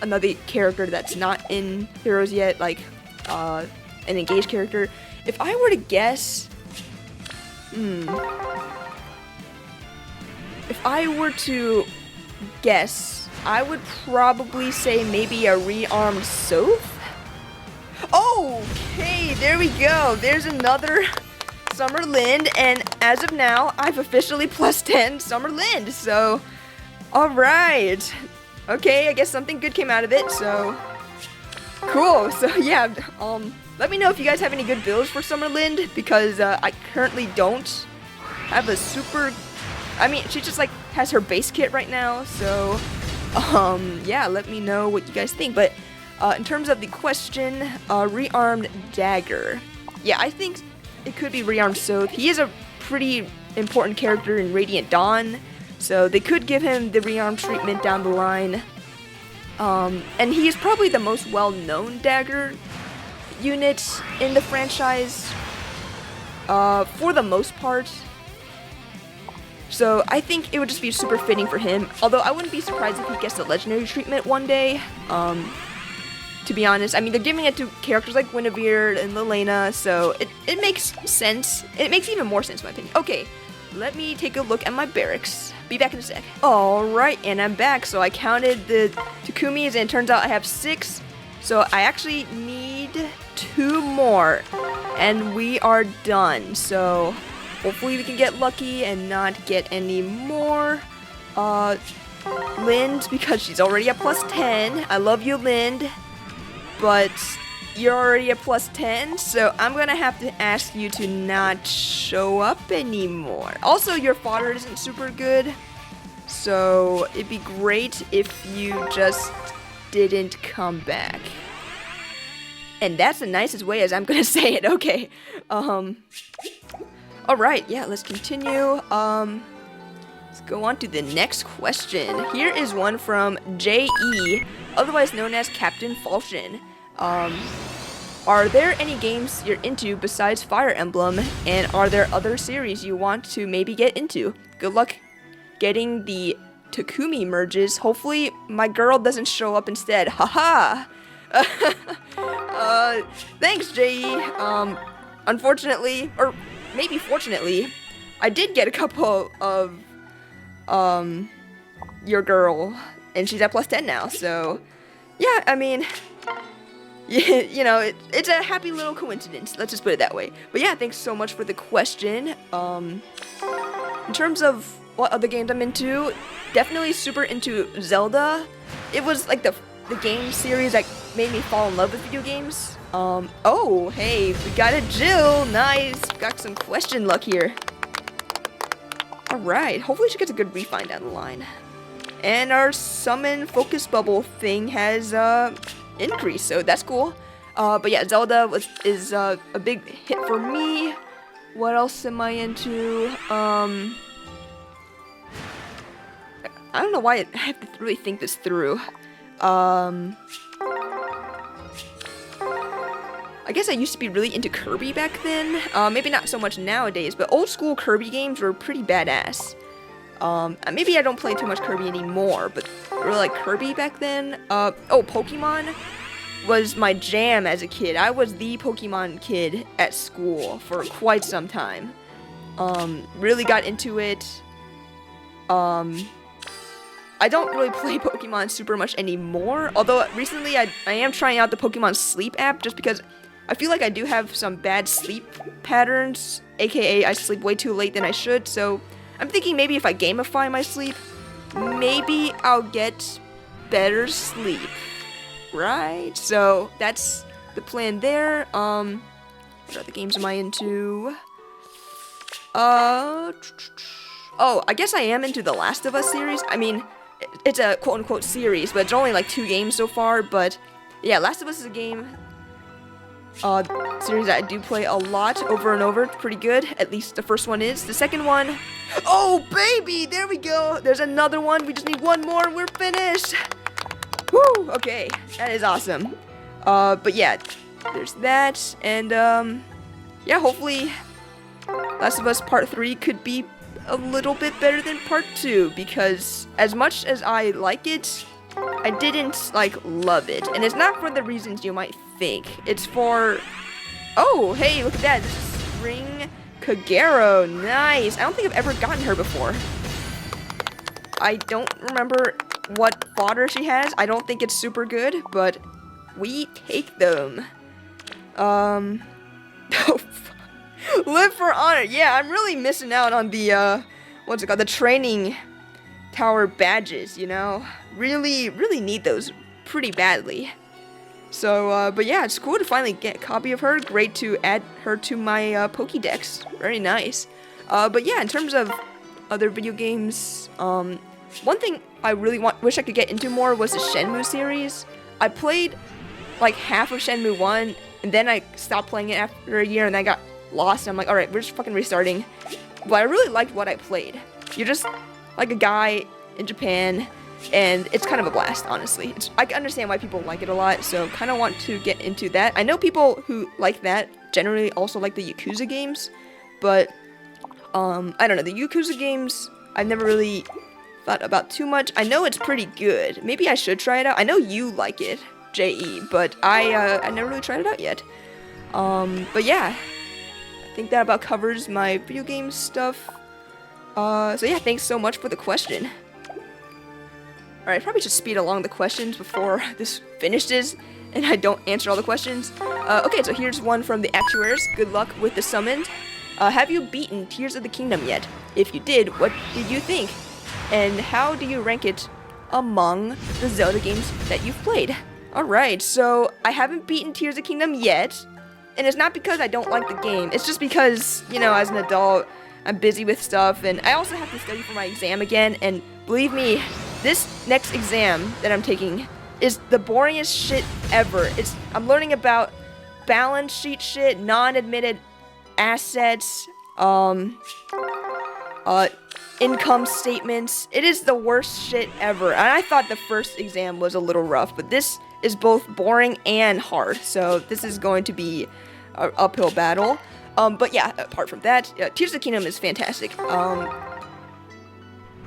another character that's not in Heroes yet, like an engaged character. If I were to guess, I would probably say maybe a rearmed Soth. Okay, there we go. There's another Summer Linde, and as of now, I've officially plus 10 Summer Linde, so alright. Okay, I guess something good came out of it, so cool. So yeah, let me know if you guys have any good builds for Summer Linde, because I currently don't have a super, I mean, she just like has her base kit right now, so yeah, let me know what you guys think. But in terms of the question, rearmed dagger, yeah, I think it could be rearmed Soth. He is a pretty important character in Radiant Dawn, so they could give him the rearmed treatment down the line. And he is probably the most well-known dagger unit in the franchise, for the most part. So I think it would just be super fitting for him, although I wouldn't be surprised if he gets the legendary treatment one day. To be honest, I mean, they're giving it to characters like Guinevere and Lilena, so it makes sense. It makes even more sense in my opinion. Okay, let me take a look at my barracks. Be back in a sec. Alright, and I'm back. So I counted the Takumis, and it turns out I have 6. So I actually need 2 more, and we are done. So hopefully we can get lucky and not get any more Linde, because she's already at plus 10. I love you, Linde. But you're already at plus 10, so I'm gonna have to ask you to not show up anymore. Also, your fodder isn't super good, so it'd be great if you just didn't come back. And that's the nicest way as I'm gonna say it, okay. Alright, yeah, let's continue. Let's go on to the next question. Here is one from J.E., otherwise known as Captain Falchion. Are there any games you're into besides Fire Emblem, and are there other series you want to maybe get into? Good luck getting the Takumi merges. Hopefully my girl doesn't show up instead. Haha! Thanks, J.E. Unfortunately, or maybe fortunately, I did get a couple of, your girl, and she's at plus 10 now, so, yeah, I mean, you know, it's a happy little coincidence, let's just put it that way. But yeah, thanks so much for the question. In terms of what other games I'm into, definitely super into Zelda. It was like the game series that made me fall in love with video games. Oh, hey, we got a Jill. Nice. Got some question luck here. Alright, hopefully she gets a good refind down the line. And our summon focus bubble thing has increased, so that's cool. But yeah, Zelda is a big hit for me. What else am I into? I don't know why I have to really think this through. I guess I used to be really into Kirby back then. Maybe not so much nowadays, but old school Kirby games were pretty badass. Maybe I don't play too much Kirby anymore, but I really like Kirby back then. Oh, Pokemon was my jam as a kid. I was the Pokemon kid at school for quite some time. Really got into it. I don't really play Pokemon super much anymore, although recently I am trying out the Pokemon Sleep app just because I feel like I do have some bad sleep patterns, aka I sleep way too late than I should, so I'm thinking maybe if I gamify my sleep, maybe I'll get better sleep, right? So that's the plan there. What other games am I into? Oh, I guess I am into the Last of Us series. I mean, it's a quote-unquote series, but it's only like 2 games so far, but yeah, Last of Us is a game series that I do play a lot over and over. It's pretty good, at least the first one is. The second one, oh baby, there we go, there's another one, we just need one more and we're finished. Woo, okay, that is awesome. But yeah, there's that, and yeah, hopefully Last of Us Part 3 could be a little bit better than Part 2, because as much as I like it, I didn't, like, love it. And it's not for the reasons you might think. It's for... Oh, hey, look at that. This is Spring Kagero. Nice. I don't think I've ever gotten her before. I don't remember what fodder she has. I don't think it's super good, but we take them. Oh, Live for Honor. Yeah, I'm really missing out on the, what's it called? The training tower badges, you know? Really need those pretty badly. So, but yeah, it's cool to finally get a copy of her. Great to add her to my Pokédex. Very nice. But yeah, in terms of other video games, one thing I really wish I could get into more was the Shenmue series. I played like half of Shenmue 1, and then I stopped playing it after a year, and I got lost. And I'm like, alright, we're just fucking restarting. But I really liked what I played. You're just like a guy in Japan, and it's kind of a blast, honestly. I can understand why people like it a lot, so kind of want to get into that. I know people who like that generally also like the Yakuza games, but I don't know, the Yakuza games I've never really thought about too much. I know it's pretty good. Maybe I should try it out. I know you like it, J.E., but I never really tried it out yet. But yeah, I think that about covers my video game stuff. So yeah, thanks so much for the question. Alright, probably should speed along the questions before this finishes and I don't answer all the questions. Okay, so here's one from the Actuaries. Good luck with the summoned. Have you beaten Tears of the Kingdom yet? If you did, what did you think? And how do you rank it among the Zelda games that you've played? Alright, so I haven't beaten Tears of the Kingdom yet, and it's not because I don't like the game, it's just because, you know, as an adult, I'm busy with stuff, and I also have to study for my exam again, and believe me, this next exam that I'm taking is the boringest shit ever. I'm learning about balance sheet shit, non-admitted assets, income statements. It is the worst shit ever, and I thought the first exam was a little rough, but this is both boring and hard, so this is going to be an uphill battle. But yeah, apart from that, Tears of the Kingdom is fantastic.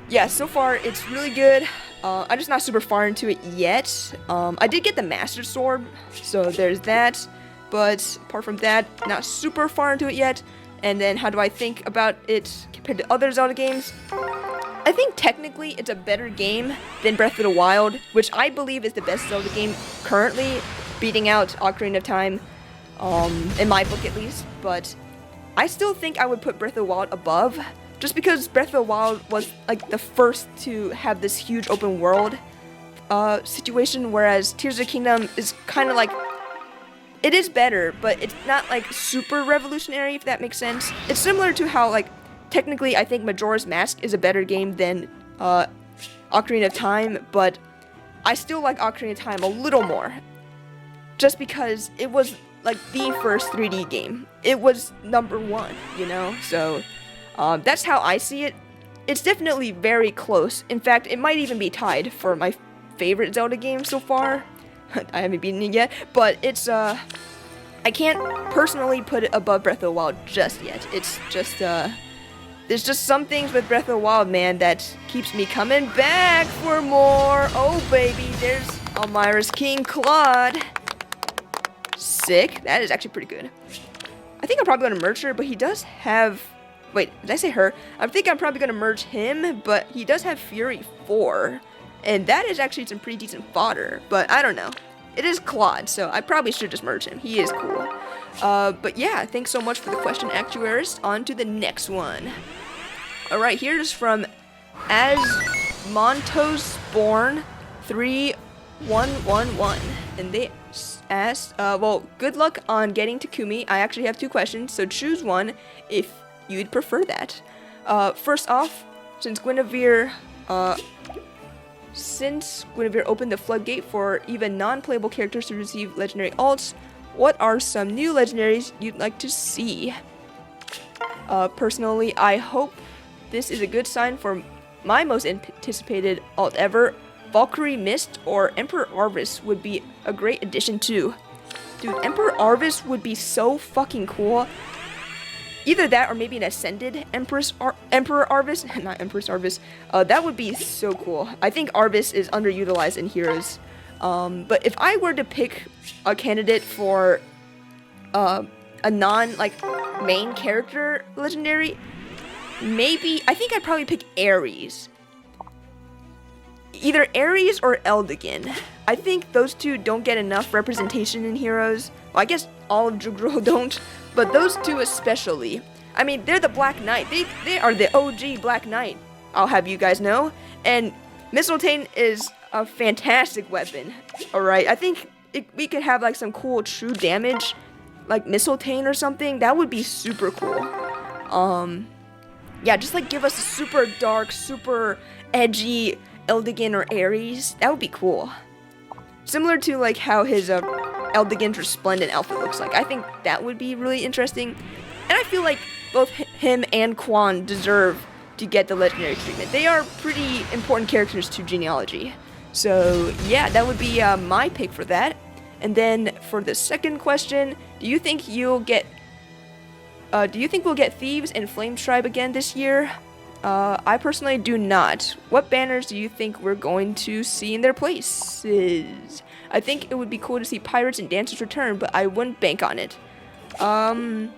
Yeah, so far it's really good. I'm just not super far into it yet. I did get the Master Sword, so there's that. But apart from that, not super far into it yet. And then how do I think about it compared to other Zelda games? I think technically it's a better game than Breath of the Wild, which I believe is the best Zelda game currently, beating out Ocarina of Time, in my book at least. But I still think I would put Breath of the Wild above, just because Breath of the Wild was like the first to have this huge open world situation, whereas Tears of the Kingdom is kind of like, it is better, but it's not like super revolutionary, if that makes sense. It's similar to how, like, technically I think Majora's Mask is a better game than Ocarina of Time, but I still like Ocarina of Time a little more, just because it was like the first 3D game. It was #1, you know? So that's how I see it. It's definitely very close. In fact, it might even be tied for my favorite Zelda game so far. I haven't beaten it yet, but it's I can't personally put it above Breath of the Wild just yet. It's just there's just some things with Breath of the Wild, man, that keeps me coming back for more. Oh baby, there's Elmira's King Claude. Sick. That is actually pretty good. I think I'm probably gonna merge her, but he does have, wait, did I say her? I think I'm probably gonna merge him, but he does have Fury 4. And that is actually some pretty decent fodder, but I don't know. It is Claude, so I probably should just merge him. He is cool. But yeah, thanks so much for the question, Actuarist. On to the next one. Alright, here's from As Montos Born 3111. And they asked, well, good luck on getting Takumi. I actually have 2 questions, so choose one if you'd prefer that. First off, since Guinevere opened the floodgate for even non-playable characters to receive legendary alts, what are some new legendaries you'd like to see? Personally, I hope this is a good sign for my most anticipated alt ever. Valkyrie Mist or Emperor Arvis would be a great addition too. Dude, Emperor Arvis would be so fucking cool. Either that or maybe an Ascended Emperor Arvis. Not Empress Arvis. That would be so cool. I think Arvis is underutilized in Heroes. But if I were to pick a candidate for a non, like, main character legendary, maybe, I think I'd probably pick Ares. Either Ares or Eldigan. I think those two don't get enough representation in Heroes. Well, I guess all of Jugro don't. But those two especially. I mean, they're the Black Knight. They are the OG Black Knight, I'll have you guys know. And Mistletoe is a fantastic weapon. Alright, I think we could have like some cool true damage, like Mistletoe or something. That would be super cool. Yeah, just like give us a super dark, super edgy Eldigan or Ares. That would be cool. Similar to like how his Eldigan's Resplendent outfit looks like. I think that would be really interesting. And I feel like both him and Quan deserve to get the legendary treatment. They are pretty important characters to genealogy. So yeah, that would be my pick for that. And then for the second question, do you think we'll get Thieves and Flame Tribe again this year? I personally do not. What banners do you think we're going to see in their places? I think it would be cool to see Pirates and Dancers return, but I wouldn't bank on it. If I'm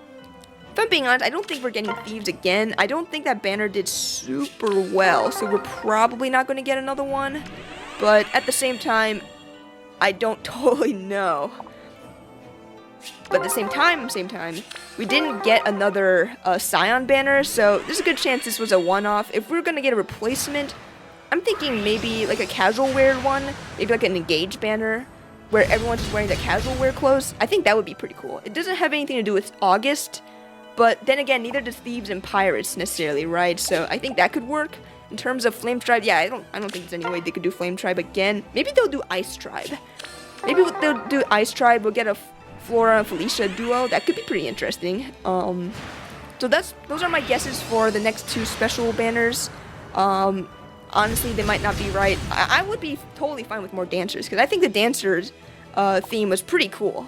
being honest, I don't think we're getting Thieves again. I don't think that banner did super well, so we're probably not going to get another one. But at the same time, I don't totally know. But at the same time, we didn't get another Scion banner, so there's a good chance this was a one-off. If we're going to get a replacement, I'm thinking maybe like a casual wear one, maybe like an Engage banner. where everyone's just wearing the casual wear clothes. I think that would be pretty cool. It doesn't have anything to do with August, but then again, neither does Thieves and Pirates necessarily, right? So I think that could work. In terms of Flame Tribe, yeah, I don't think there's any way they could do Flame Tribe again. Maybe they'll do Ice Tribe. Maybe they'll do Ice Tribe. We'll get a Flora and Felicia duo. That could be pretty interesting. So those are my guesses for the next 2 special banners. Honestly, they might not be right. I would be totally fine with more dancers, because I think the dancers theme was pretty cool.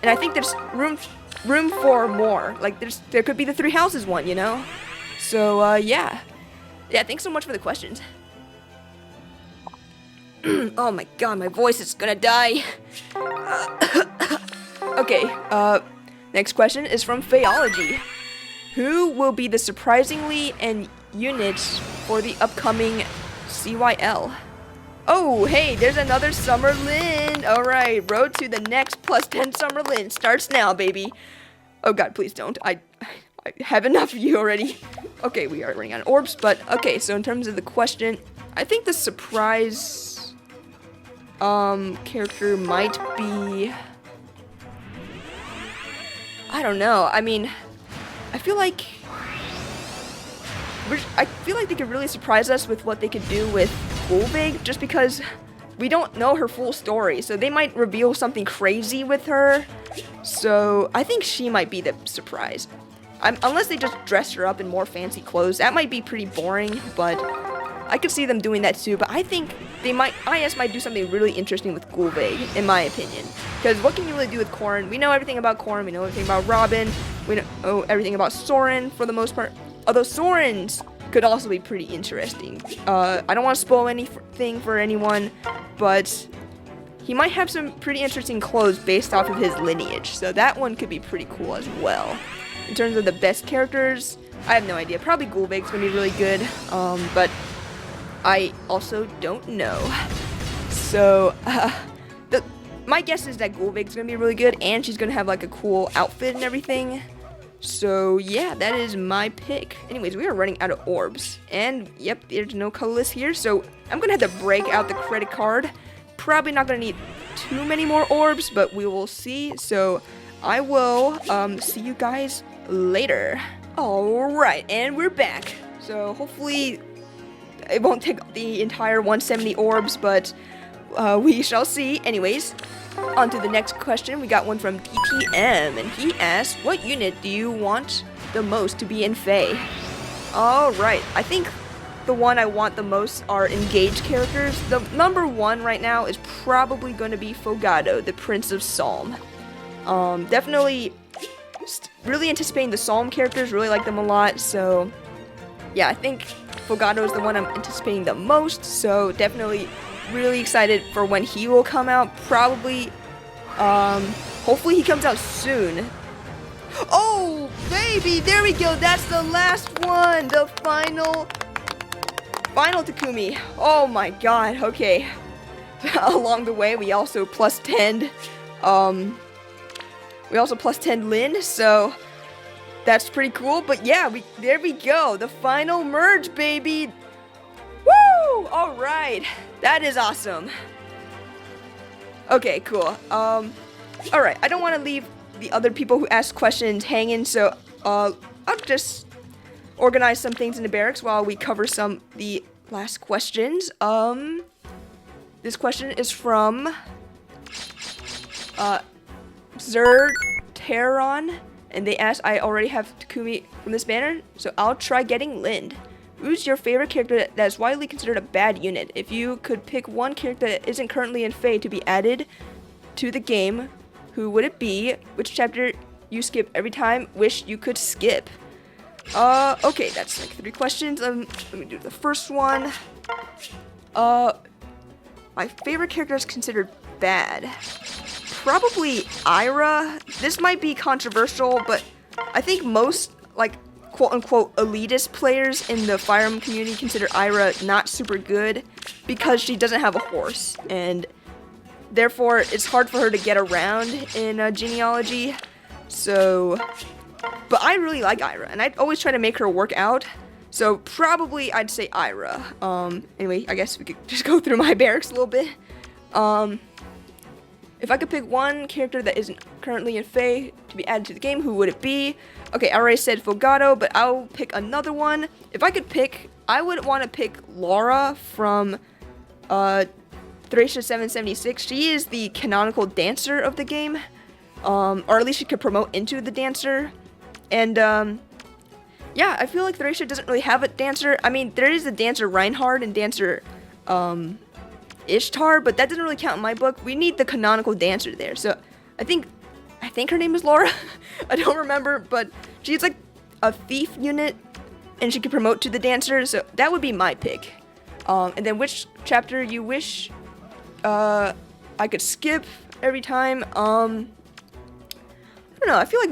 And I think there's room for more. Like, there could be the 3 houses one, you know? So, yeah. Yeah, thanks so much for the questions. Oh my god, my voice is gonna die. Okay, next question is from Phaeology. Who will be the surprisingly and units for the upcoming CYL? Oh, hey, there's another Summer Linde. Alright, road to the next +10 Summer Linde starts now, baby. Oh god, please don't. I have enough of you already. Okay, we are running out of orbs, but okay, so in terms of the question, I think the surprise character might be, I don't know. I mean, I feel like they could really surprise us with what they could do with Gulvig, just because we don't know her full story, so they might reveal something crazy with her. So I think she might be the surprise. Unless they just dress her up in more fancy clothes. That might be pretty boring, but I could see them doing that too. But I think IS might do something really interesting with Gulvig, in my opinion. Because what can you really do with Corrin? We know everything about Corrin, we know everything about Robin, we know everything about Soren for the most part. Although Soren's could also be pretty interesting. I don't want to spoil anything for anyone, but he might have some pretty interesting clothes based off of his lineage. So that one could be pretty cool as well. In terms of the best characters, I have no idea. Probably Gulvig's gonna be really good, but I also don't know. So, my guess is that Gulvig's gonna be really good, and she's gonna have like a cool outfit and everything. So yeah, that is my pick. Anyways, we are running out of orbs, and yep, there's no colorless here, so I'm gonna have to break out the credit card. Probably not gonna need too many more orbs, but we will see. So I will see you guys later. Alright, and we're back. So hopefully it won't take the entire 170 orbs, but we shall see. Anyways, on to the next question. We got one from DTM, and he asked, what unit do you want the most to be in Fae? Alright, I think the one I want the most are engaged characters. The number 1 right now is probably going to be Fogado, the Prince of Psalm. Definitely really anticipating the Psalm characters, really like them a lot, so yeah, I think Fogado is the one I'm anticipating the most, so definitely really excited for when he will come out. Probably, hopefully he comes out soon. Oh, baby, there we go, that's the last one, the final Takumi. Oh my god, okay. Along the way, we also plus 10'd, Linde, so that's pretty cool. But yeah, there we go. The final merge, baby. Woo! All right, that is awesome. Okay, cool. All right, I don't want to leave the other people who asked questions hanging, so I'll just organize some things in the barracks while we cover the last questions. This question is from Zerteron, and they asked, I already have Takumi from this banner, so I'll try getting Linde. Who's your favorite character that is widely considered a bad unit? If you could pick one character that isn't currently in Fae to be added to the game, who would it be? Which chapter you skip every time? Wish you could skip. Okay, that's like 3 questions. Let me do the first one. My favorite character is considered bad. Probably Ira. This might be controversial, but I think most, like, quote-unquote elitist players in the Fire Emblem community consider Ira not super good because she doesn't have a horse, and therefore it's hard for her to get around in genealogy. So, but I really like Ira, and I'd always try to make her work out. So probably I'd say Ira. Anyway, I guess we could just go through my barracks a little bit. If I could pick one character that isn't currently in Fae to be added to the game, who would it be? Okay, I already said Fogado, but I'll pick another one. If I could pick, I would want to pick Laura from Thracia 776. She is the canonical dancer of the game, or at least she could promote into the dancer. And yeah, I feel like Thracia doesn't really have a dancer. I mean, there is a dancer Reinhard and dancer Ishtar, but that doesn't really count in my book. We need the canonical dancer there. So I think her name is Laura. I don't remember, but she's like a thief unit, and she can promote to the dancer. So that would be my pick. And then which chapter you wish I could skip every time? I don't know. I feel like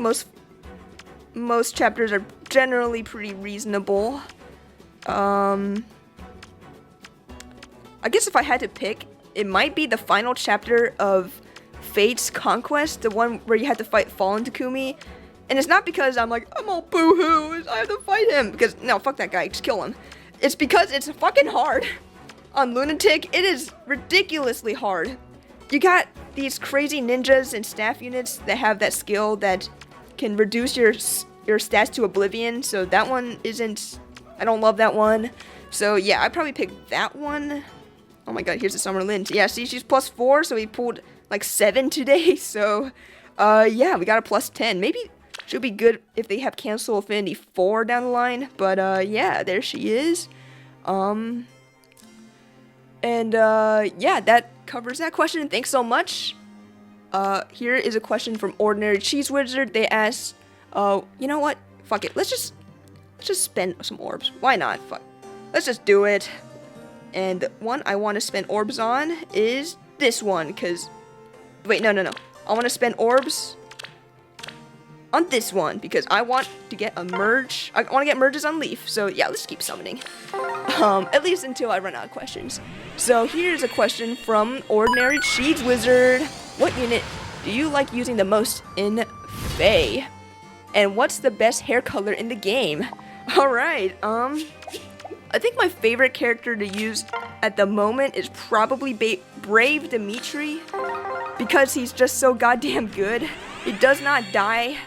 most chapters are generally pretty reasonable. I guess if I had to pick, it might be the final chapter of Fate's Conquest, the one where you had to fight Fallen Takumi. And it's not because I'm all boo-hoo, I have to fight him. Because, no, fuck that guy, just kill him. It's because it's fucking hard. On Lunatic, it is ridiculously hard. You got these crazy ninjas and staff units that have that skill that can reduce your stats to oblivion. So that one isn't, I don't love that one. So yeah, I'd probably pick that one. Oh my god, here's the Summer Linde. Yeah, see, she's +4, so we pulled like 7 today. So, yeah, we got a +10. Maybe she'll be good if they have Cancel Affinity 4 down the line. But, yeah, there she is. And, yeah, that covers that question. Thanks so much. Here is a question from Ordinary Cheese Wizard. They asked, you know what? Fuck it. Let's just spend some orbs. Why not? Fuck. Let's just do it. And the one I want to spend orbs on is this one, because... Wait, no. I want to spend orbs on this one, because I want to get a merge. I want to get merges on Leaf, so yeah, let's keep summoning. At least until I run out of questions. So here's a question from Ordinary Cheese Wizard. What unit do you like using the most in Fae? And what's the best hair color in the game? Alright, I think my favorite character to use at the moment is probably Brave Dimitri, because he's just so goddamn good. He does not die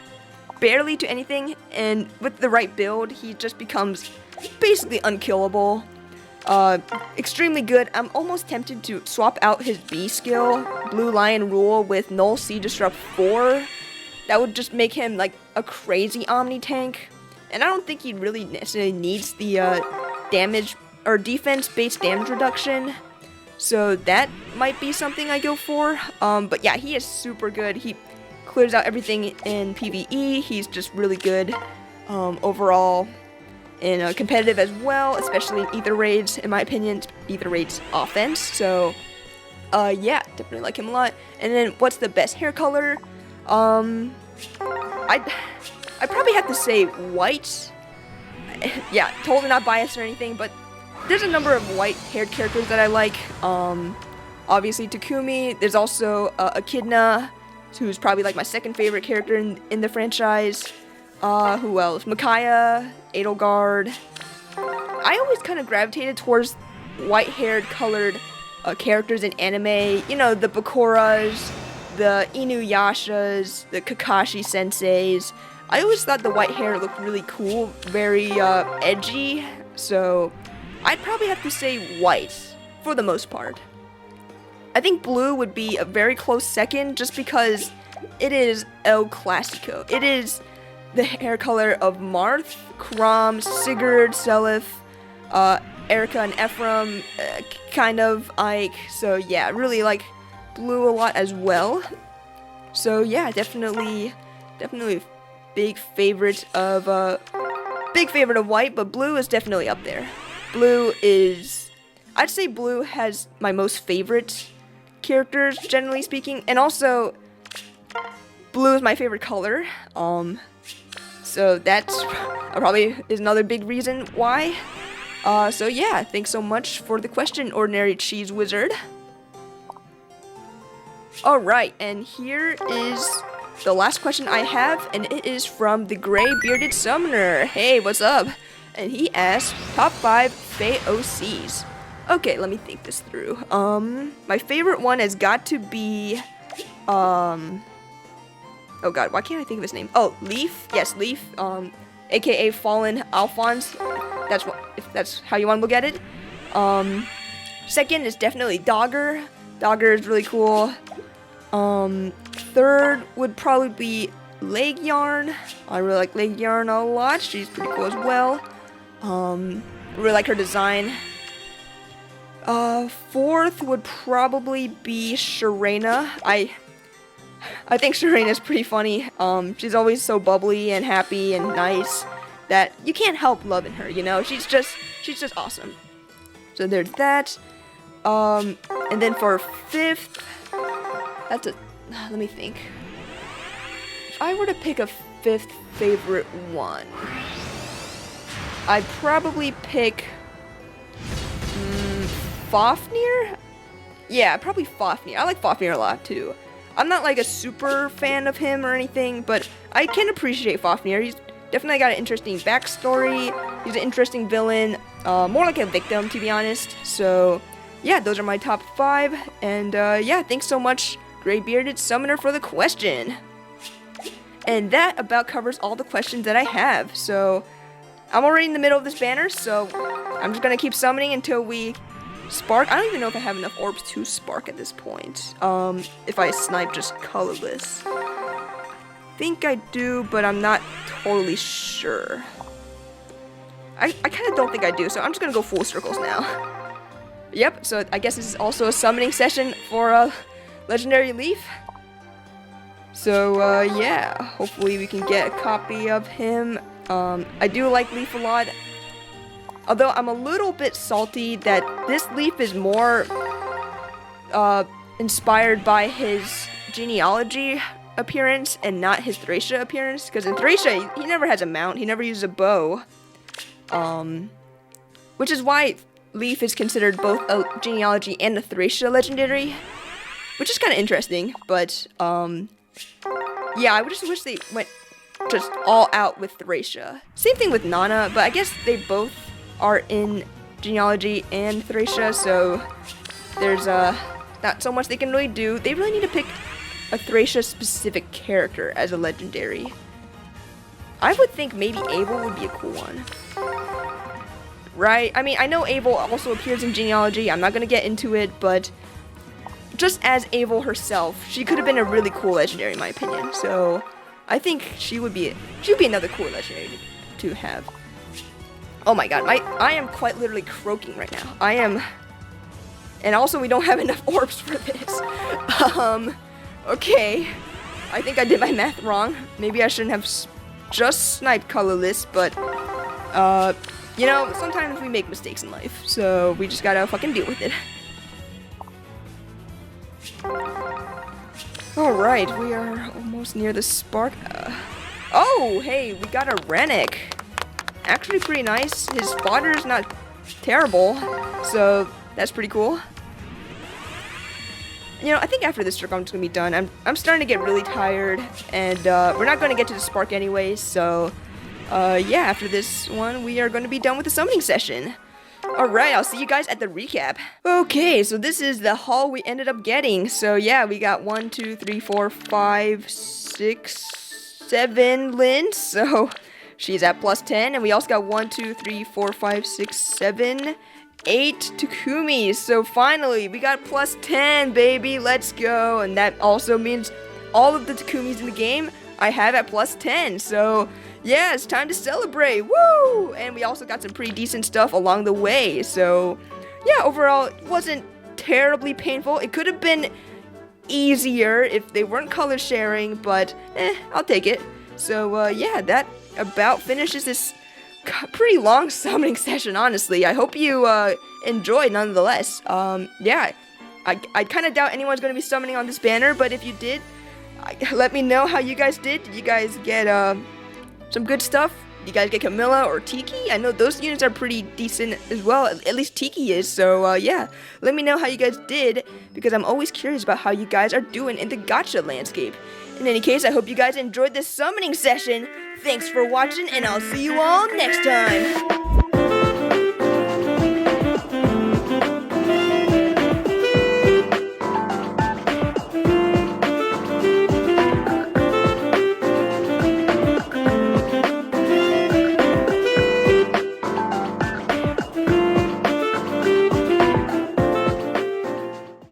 barely to anything, and with the right build, he just becomes basically unkillable. Extremely good. I'm almost tempted to swap out his B skill, Blue Lion Rule, with Null Sea Disrupt 4. That would just make him like a crazy Omni tank. And I don't think he really necessarily needs the damage or defense-based damage reduction, so that might be something I go for. But yeah, he is super good. He clears out everything in PvE. He's just really good overall in competitive as well, especially in Ether Raids. In my opinion, Ether Raids offense. So yeah, definitely like him a lot. And then what's the best hair color? I probably have to say white. Yeah, totally not biased or anything, but there's a number of white-haired characters that I like. Obviously Takumi. There's also Echidna, who's probably like my second favorite character in the franchise. Who else? Micaiah, Edelgard. I always kind of gravitated towards white-haired colored characters in anime. You know, the Bakuras, the Inuyashas, the Kakashi senseis. I always thought the white hair looked really cool, very edgy, so I'd probably have to say white for the most part. I think blue would be a very close second, just because it is El Clasico. It is the hair color of Marth, Krom, Sigurd, Seliph, Erica and Ephraim, kind of Ike. So yeah, I really like blue a lot as well. So yeah, definitely big favorite of white, but blue is definitely up there. I'd say blue has my most favorite characters, generally speaking, and also blue is my favorite color. So that's probably is another big reason why. So yeah, thanks so much for the question, Ordinary Cheese Wizard. Alright, and here is the last question I have, and it is from the Gray Bearded Summoner. Hey, what's up? And he asked, top 5 Fae OCs. Okay, let me think this through. My favorite one has got to be Oh god, why can't I think of his name? Oh, Leaf. Yes, Leaf. AKA Fallen Alphonse. If that's how you want to look at it. Second is definitely Dogger. Dogger is really cool. Third would probably be Leg Yarn. I really like Leg Yarn a lot. She's pretty cool as well. Really like her design. Fourth would probably be Sharena. I think Sharena's pretty funny. She's always so bubbly and happy and nice that you can't help loving her, you know? She's just awesome. So there's that. And then for fifth, let me think. If I were to pick a fifth favorite one, I'd probably pick Fafnir? Yeah, probably Fafnir. I like Fafnir a lot too. I'm not like a super fan of him or anything, but I can appreciate Fafnir. He's definitely got an interesting backstory. He's an interesting villain, more like a victim to be honest. So yeah, those are my top 5. And yeah, thanks so much, Gray Bearded Summoner, for the question. And that about covers all the questions that I have. So I'm already in the middle of this banner, so I'm just gonna keep summoning until we spark. I don't even know if I have enough orbs to spark at this point. If I snipe just colorless. Think I do, but I'm not totally sure. I kind of don't think I do, so I'm just gonna go full circles now. Yep, so I guess this is also a summoning session for Legendary Leaf. So yeah, hopefully we can get a copy of him. I do like Leaf a lot. Although I'm a little bit salty that this Leaf is more inspired by his genealogy appearance and not his Thracia appearance. Because in Thracia, he never has a mount, he never uses a bow. Which is why Leaf is considered both a genealogy and a Thracia legendary. Which is kind of interesting, but yeah, I just wish they went just all out with Thracia. Same thing with Nana, but I guess they both are in genealogy and Thracia, so there's not so much they can really do. They really need to pick a Thracia specific character as a legendary. I would think maybe Abel would be a cool one. Right? I mean, I know Abel also appears in genealogy. I'm not gonna get into it, but just as Abel herself, she could have been a really cool legendary in my opinion. So I think she would be another cool legendary to have. Oh my god, I am quite literally croaking right now. I am, and also we don't have enough orbs for this. Okay, I think I did my math wrong. Maybe I shouldn't have just sniped colorless, but you know, sometimes we make mistakes in life, so we just gotta fucking deal with it. Alright, we are almost near the spark. Oh, hey, we got a Rennick. Actually pretty nice. His fodder is not terrible, so that's pretty cool. You know, I think after this trip I'm just gonna be done. I'm starting to get really tired, and we're not gonna get to the spark anyway, so yeah, after this one we are gonna be done with the summoning session. Alright, I'll see you guys at the recap. Okay, so this is the haul we ended up getting. So yeah, we got 1, 2, 3, 4, 5, 6, 7 Linde. So she's at +10. And we also got 1, 2, 3, 4, 5, 6, 7, 8 Takumi. So finally, we got +10, baby. Let's go. And that also means all of the Takumis in the game I have at +10. So yeah, it's time to celebrate. Woo! And we also got some pretty decent stuff along the way. So yeah, overall, it wasn't terribly painful. It could have been easier if they weren't color sharing, but I'll take it. So yeah, that about finishes this pretty long summoning session, honestly. I hope you enjoyed nonetheless. Yeah, I kind of doubt anyone's going to be summoning on this banner, but if you did, let me know how you guys did. Did you guys get some good stuff? You guys get Camilla or Tiki? I know those units are pretty decent as well. At least Tiki is. So yeah, let me know how you guys did, because I'm always curious about how you guys are doing in the gacha landscape. In any case, I hope you guys enjoyed this summoning session. Thanks for watching, and I'll see you all next time.